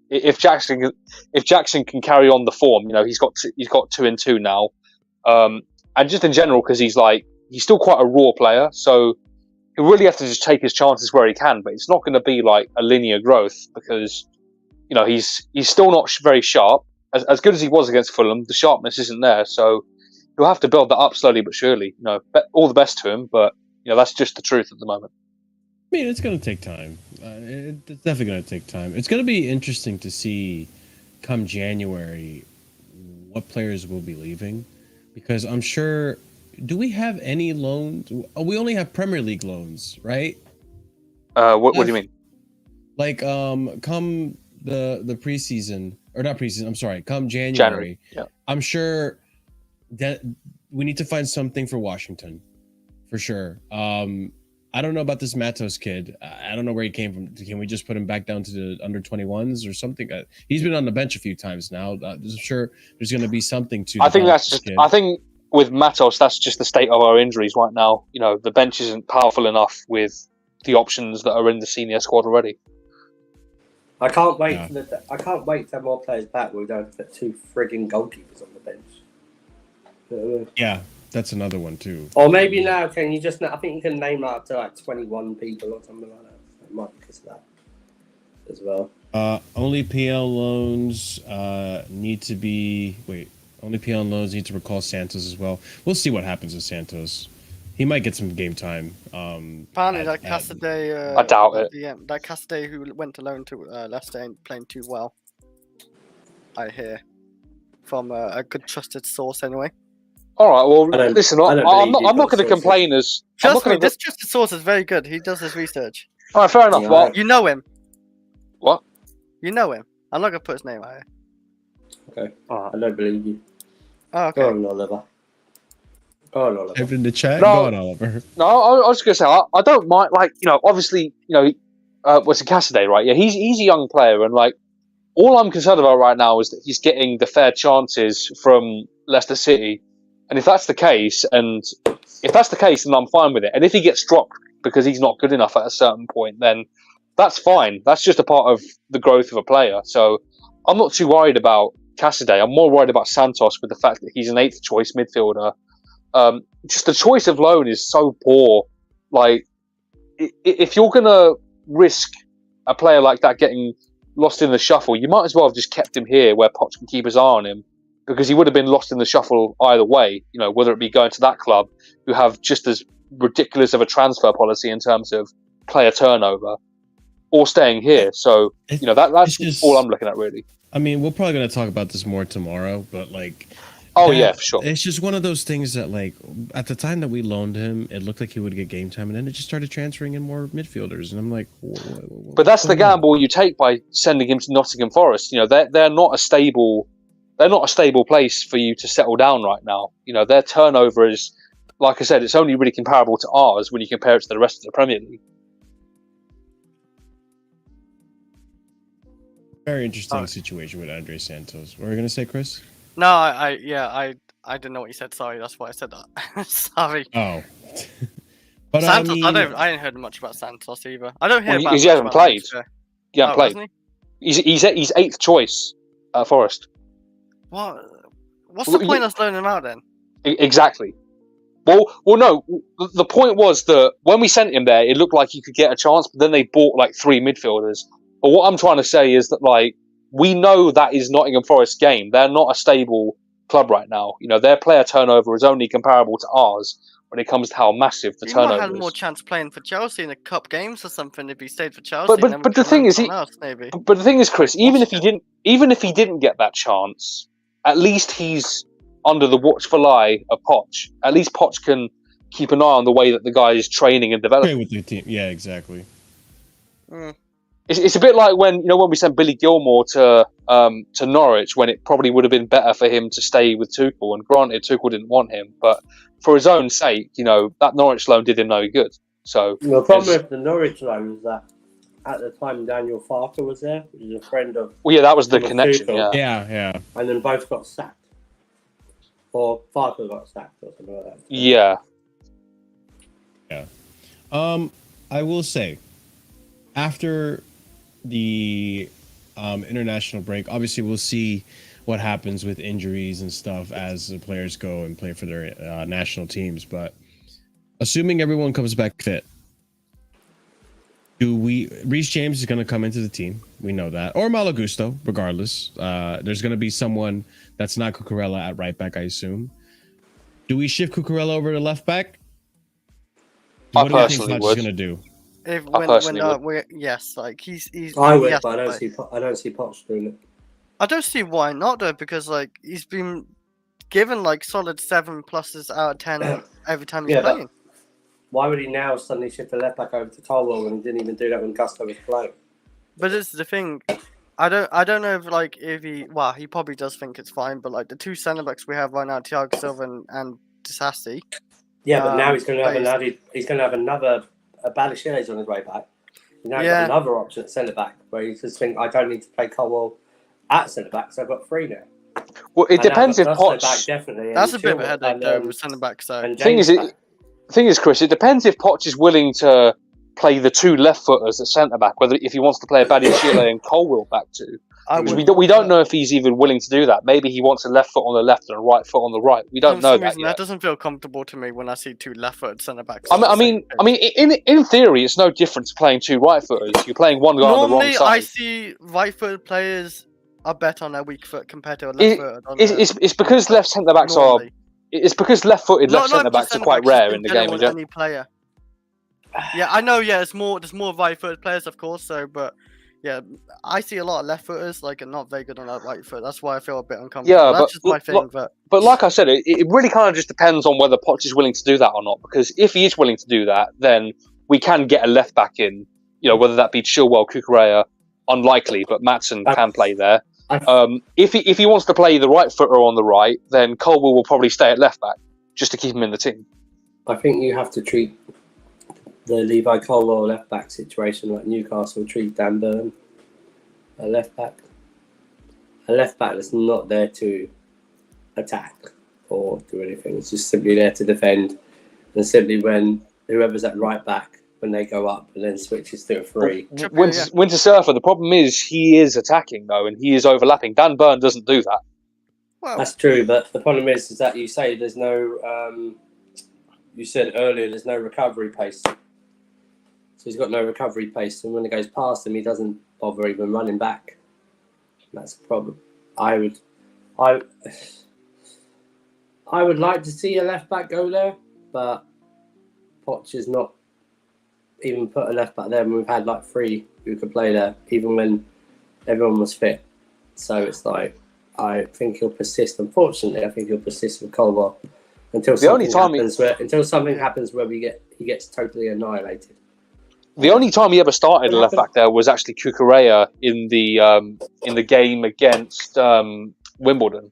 If Jackson can carry on the form, he's got 2 and 2 now, and just in general because he's still quite a raw player, so he'll really have to just take his chances where he can. But it's not going to be like a linear growth because he's still not very sharp. As good as he was against Fulham, the sharpness isn't there, so he'll have to build that up slowly but surely. All the best to him, but that's just the truth at the moment. I mean, it's going to take time. It's definitely going to take time. It's going to be interesting to see come January what players will be leaving, because I'm sure. Do we have any loans? We only have Premier League loans, right? What do you mean? Like, come the preseason, or not preseason? I'm sorry. Come January. Yeah. I'm sure that we need to find something for Washington, for sure. I don't know about this Matos kid. I don't know where he came from. Can we just put him back down to the under 21s or something? He's been on the bench a few times now. I'm sure there's going to be something to. I think that's just. I think with Matos, that's just the state of our injuries right now. The bench isn't powerful enough with the options that are in the senior squad already. I can't wait I can't wait to have more players back. We don't put 2 frigging goalkeepers on the bench. Yeah. That's another one too. Or maybe now, can you just? I think you can name out to like 21 people or something like that. It might be because of that as well. Only PL loans need to be. Wait, only PL loans need to recall Santos as well. We'll see what happens with Santos. He might get some game time. Apparently, that Cassidy. I doubt it. Yeah, that Cassidy who went to loan to Leicester ain't playing too well. I hear from a good trusted source, anyway. All right. Well, listen. I'm not going to complain as. Trust me, this trusted source is very good. He does his research. All right, fair enough. Well, you know him. What? You know him. I'm not going to put his name out here. Okay. I don't believe you. Oh, okay. Go on, Oliver. Type in the chat. No, Go on, Oliver. No, I was going to say I don't mind. Like, obviously, what's a Cassidy, right? Yeah, he's a young player, and like all I'm concerned about right now is that he's getting the fair chances from Leicester City, and if that's the case, then I'm fine with it. And if he gets dropped because he's not good enough at a certain point, then that's fine. That's just a part of the growth of a player. So I'm not too worried about Cassidy. I'm more worried about Santos with the fact that he's an 8th choice midfielder. Just the choice of loan is so poor. Like, if you're going to risk a player like that getting lost in the shuffle, you might as well have just kept him here where Poch can keep his eye on him, because he would have been lost in the shuffle either way, whether it be going to that club who have just as ridiculous of a transfer policy in terms of player turnover, or staying here. So, that's just all I'm looking at, really. I mean, we're probably going to talk about this more tomorrow, but like... yeah, for sure. It's just one of those things that, like, at the time that we loaned him, it looked like he would get game time, and then it just started transferring in more midfielders, and I'm like... But that's the gamble you take by sending him to Nottingham Forest. They're not a stable... They're not a stable place for you to settle down right now. Their turnover is, like I said, it's only really comparable to ours when you compare it to the rest of the Premier League. Very interesting situation with Andre Santos. What were you going to say, Chris? No, I didn't know what you said. Sorry, that's why I said that. Sorry. Oh. But Santos, I ain't heard much about Santos either. I don't hear about. Because he hasn't played. He hasn't played. He's 8th choice at Forest. What's the point of loaning him out then? Exactly. Well, no. The point was that when we sent him there, it looked like he could get a chance, but then they bought like 3 midfielders. But what I'm trying to say is that, like, we know that is Nottingham Forest's game. They're not a stable club right now. Their player turnover is only comparable to ours when it comes to how massive the turnover is. He might have more chance playing for Chelsea in the cup games or something if he stayed for Chelsea. But the thing is, but the thing is, Chris, even if he didn't get that chance, at least he's under the watchful eye of Poch. At least Poch can keep an eye on the way that the guy is training and developing. With the team. Yeah, exactly. It's a bit like when we sent Billy Gilmore to Norwich, when it probably would have been better for him to stay with Tuchel. And granted, Tuchel didn't want him, but for his own sake, that Norwich loan did him no good. So the problem with the Norwich loan was that at the time Daniel Farker was there, which is a friend of. Well, yeah, that was the connection. Tuchel, yeah. And then both got sacked, or Farker got sacked, or something like that. Yeah. I will say, after the international break, obviously we'll see what happens with injuries and stuff as the players go and play for their national teams, but assuming everyone comes back fit, Reece James is going to come into the team, we know that, or Malo Gusto, regardless. There's going to be someone that's not Cucurella at right back, I assume. Do we shift Cucurella over to left back? What do you think Hodge is going to do? Yes, like he's. I would, but I don't see Poch doing it. I don't see why not though, because like he's been given like solid 7 pluses out of 10 every time he's playing. Why would he now suddenly shift the left back over to Colwell when he didn't even do that when Gusto was playing? But this is the thing. I don't know if he probably does think it's fine, but like the 2 centre backs we have right now, Thiago Silva and Disasi. Yeah, but now he's going to have another. Balichier on his way back. He's now got another option at centre back where he's just think I don't need to play Colwell at centre back, so I've got 3 now. Well, it depends if Poch. That's a bit of a headache though with centre back. So the thing is, Chris, it depends if Poch is willing to play the 2 left footers at centre back. Whether if he wants to play a Balichier and Colwell back too. We don't know if he's even willing to do that. Maybe he wants a left foot on the left and a right foot on the right. We don't know that yet. That doesn't feel comfortable to me when I see two left-footed centre backs. I mean, in theory, it's no different to playing two right-footers. You're playing one guy on the wrong side. Normally, I see right-footed players are better on their weak foot compared to a left-footed. It's because left centre backs are. It's because left-footed left centre backs are quite rare in the game. Any player. Yeah, I know. Yeah, there's more right-footed players, of course. So, but yeah, I see a lot of left-footers like are not very good on that right foot. That's why I feel a bit uncomfortable. Yeah, that's just my thing. But like I said, it really kind of just depends on whether Poch is willing to do that or not. Because if he is willing to do that, then we can get a left back in. Whether that be Chilwell, Cucurella, unlikely, but Maatsen can play there. If he wants to play the right footer on the right, then Colwell will probably stay at left back just to keep him in the team. I think you have to treat the Levi Colwell left back situation like Newcastle treat Dan Burn, a left back that's not there to attack or do anything. It's just simply there to defend, and simply when whoever's at right back, when they go up and then switches to a free. Winter Surfer, the problem is he is attacking though, and he is overlapping. Dan Burn doesn't do that. Well, that's true, but the problem is that you say there's no. You said earlier there's no recovery pace, so he's got no recovery pace, and when it goes past him, he doesn't bother even running back. That's a problem. I would like to see a left back go there, but Poch has not even put a left back there, and we've had like 3 who could play there, even when everyone was fit. So it's like, I think he'll persist. Unfortunately, I think he'll persist with Colwell until something happens where he gets totally annihilated. The only time he ever started a left back there was actually Cucurella in the game against Wimbledon.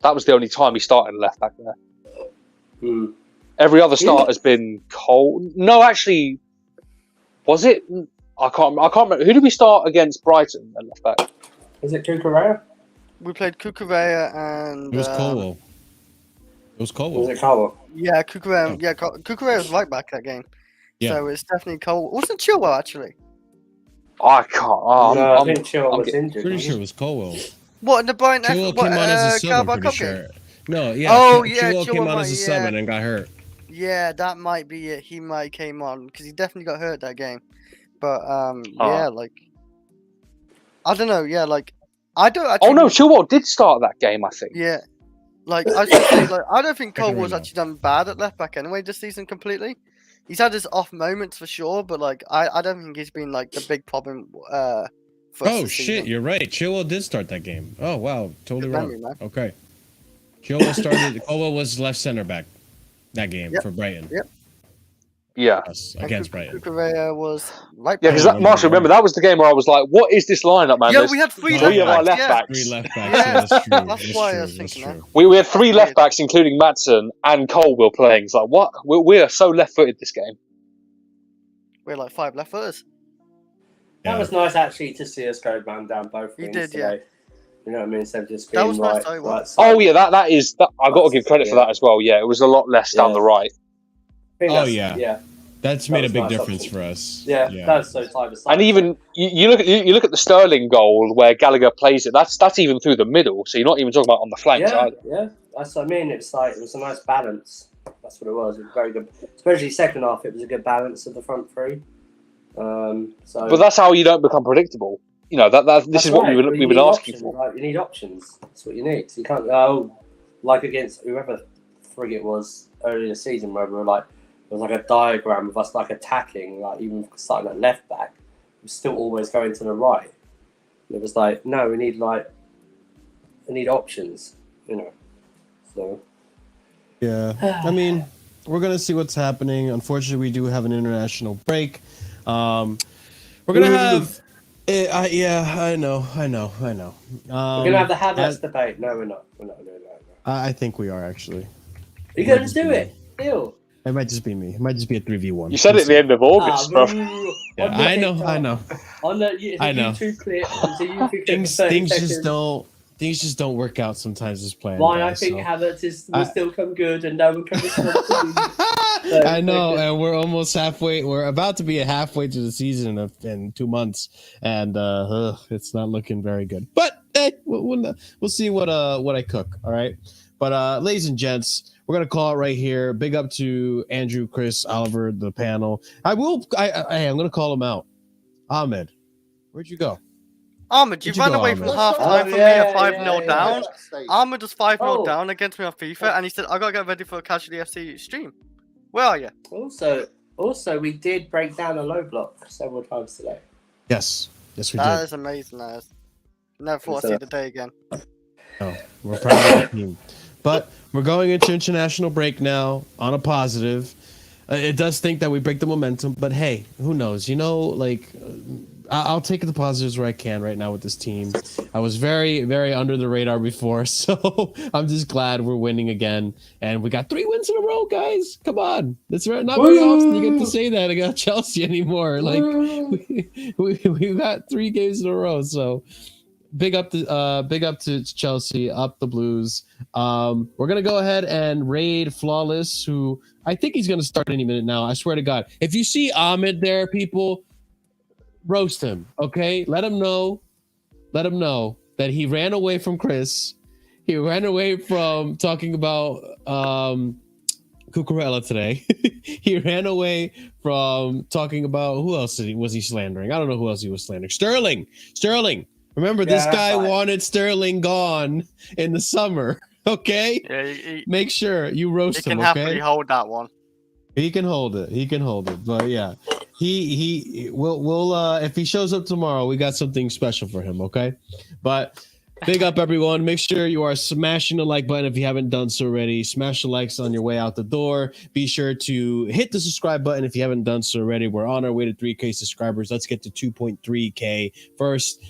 That was the only time he started a left back there. Every other start has been Cole. No, actually, was it? I can't remember. Who did we start against Brighton at left back? Was it Cucurella? We played Cucurella and... It was Colwell. Was it Colwell? Yeah, Cucurella. Yeah, Cucurella was right back that game. Yeah. So it's definitely Colwell. Wasn't Chilwell, actually? I can't. I think Chilwell was injured. Pretty sure it was Colwell. What, in the Brighton... Chilwell came on as a sub, I'm pretty sure. No, yeah. Chilwell came on as a sub and then got hurt. Yeah, that might be it. He might came on because he definitely got hurt that game. But yeah, like I don't know. Yeah, like I don't. Actually, Chilwell did start that game, I think. Yeah, like I was gonna say, like I don't think Cole was actually done bad at left back anyway this season completely. He's had his off moments for sure, but like I don't think he's been like the big problem. For us shit, you're right. Chilwell did start that game. Oh wow, totally wrong. Man. Okay, Chilwell started. Colwell was left center back that game for Brighton. Yep. Yeah, against Brighton. Cucurella was right. Yeah, because Marshall, remember that was the game where I was like, "What is this lineup, man?" Yeah, we had 3 left backs. 3 left backs. Yeah, that's true. That's why I was thinking that. We had 3 left backs, including Maatsen and Colwell playing. It's like, what? We're so left-footed this game. We're like 5 left footers. That was nice actually to see us go man down both. You did, yeah. You know what I mean? Instead of just being nice. Oh yeah, that is. I got to give credit for that as well. Yeah, it was a lot less down the right. Yeah. That's made a big difference for us. Yeah, that's so time. And even you look at the Sterling goal where Gallagher plays it. That's even through the middle. So you're not even talking about on the flanks either. Yeah, that's what I mean. It was a nice balance. That's what it was. It was very good, especially second half. It was a good balance of the front 3. But that's how you don't become predictable. You know this is what we've been asking for. Like, you need options. That's what you need. So you can't go like against whoever frig it was earlier this season, where we were like. It was like a diagram of us like attacking, like even starting at left back, we're still always going to the right. And it was like, no, we need options, you know. So yeah, I mean, we're gonna see what's happening. Unfortunately, we do have an international break. We're gonna have. I know. We're gonna have the Havertz debate. No, we're not. We're not doing that. I think we are actually. You're gonna do it. Ew. It might just be me. It might just be a 3v1. You said it at the end of August, bro. Yeah, I know. On the YouTube clip, things just don't. things just don't work out sometimes as planned. Why guys, I think Havertz will still come good and no one can respond to me. So, I know, and we're almost halfway. We're about to be halfway to the season in 2 months, and it's not looking very good. But hey, we'll see what I cook. All right, but ladies and gents, we're gonna call it right here. Big up to Andrew, Chris, Oliver, the panel. I'm gonna call him out. Ahmed, where'd you go? Ahmed, you ran away from half time from me at 5-0 down. Ahmed was 5-0 down against me on FIFA, and he said, I gotta get ready for a Casually FC stream. Where are you? Also, we did break down a low block several times today. Yes, we did. That is amazing. That is. Never thought I'd see the day again. Oh, we're proud of the team. But we're going into international break now on a positive. It does think that we break the momentum, but hey, who knows? You know, like, I'll take the positives where I can right now with this team. I was very, very under the radar before, so I'm just glad we're winning again. And we got 3 wins in a row, guys. Come on. That's right. Not very often you get to say that against Chelsea anymore. Like, we got 3 games in a row, so big up to Chelsea, up the Blues. We're gonna go ahead and raid Flawless, who I think he's gonna start any minute now. I swear to God. If you see Ahmed there, people, roast him, okay? Let him know that he ran away from Chris. He ran away from talking about Cucurella today. He ran away from talking about who else was he slandering? I don't know who else he was slandering. Sterling. Remember, this guy wanted Sterling gone in the summer. Okay, yeah, make sure you roast him. He can happily hold that one. He can hold it. But yeah, he will. If he shows up tomorrow, we got something special for him. Okay, but. Big up, everyone. Make sure you are smashing the like button if you haven't done so already. Smash the likes on your way out the door. Be sure to hit the subscribe button if you haven't done so already. We're on our way to 3K subscribers. Let's get to 2.3K first.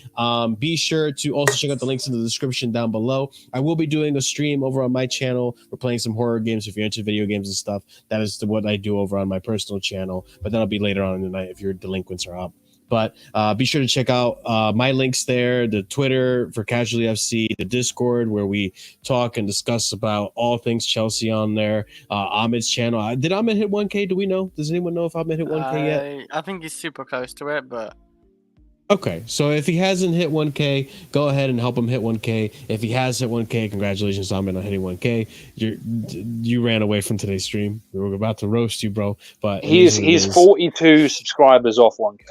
Be sure to also check out the links in the description down below. I will be doing a stream over on my channel. We're playing some horror games. If you're into video games and stuff, that is what I do over on my personal channel. But that'll be later on in the night if your delinquents are up. But be sure to check out my links there, the Twitter for Casually FC, the Discord where we talk and discuss about all things Chelsea on there. Ahmed's channel. Did Ahmed hit 1K? Do we know? Does anyone know if Ahmed hit 1K yet? I think he's super close to it, but... Okay, so if he hasn't hit 1K, go ahead and help him hit 1K. If he has hit 1K, congratulations, Ahmed, on hitting 1K. You ran away from today's stream. We were about to roast you, bro. But he's 42 subscribers off 1K.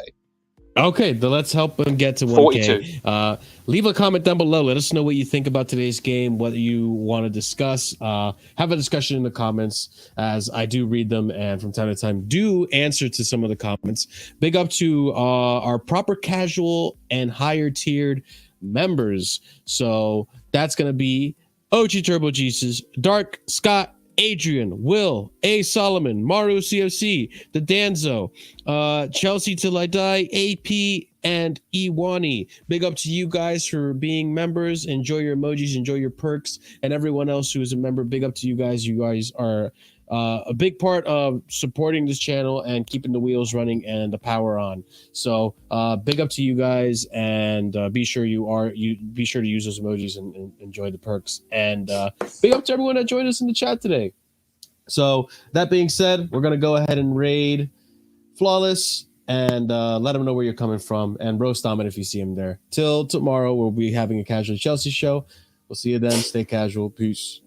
Okay, then let's help him get to 1K. Leave a comment down below. Let us know what you think about today's game, what you want to discuss. Have a discussion in the comments, as I do read them, and from time to time do answer to some of the comments. Big up to our proper casual and higher tiered members. So that's going to be OG Turbo Jesus, Dark, Scott, Adrian, Will, A. Solomon, Maru CFC, The Danzo, Chelsea Till I Die, AP, and Iwani. Big up to you guys for being members. Enjoy your emojis, enjoy your perks, and everyone else who is a member. Big up to you guys. You guys are a big part of supporting this channel and keeping the wheels running and the power on. So big up to you guys, and be sure to use those emojis and enjoy the perks. And big up to everyone that joined us in the chat today. So that being said, we're gonna go ahead and raid Flawless and let them know where you're coming from, and roast Ahmed if you see him there. Till tomorrow, we'll be having a Casual Chelsea show. We'll see you then. Stay casual. Peace.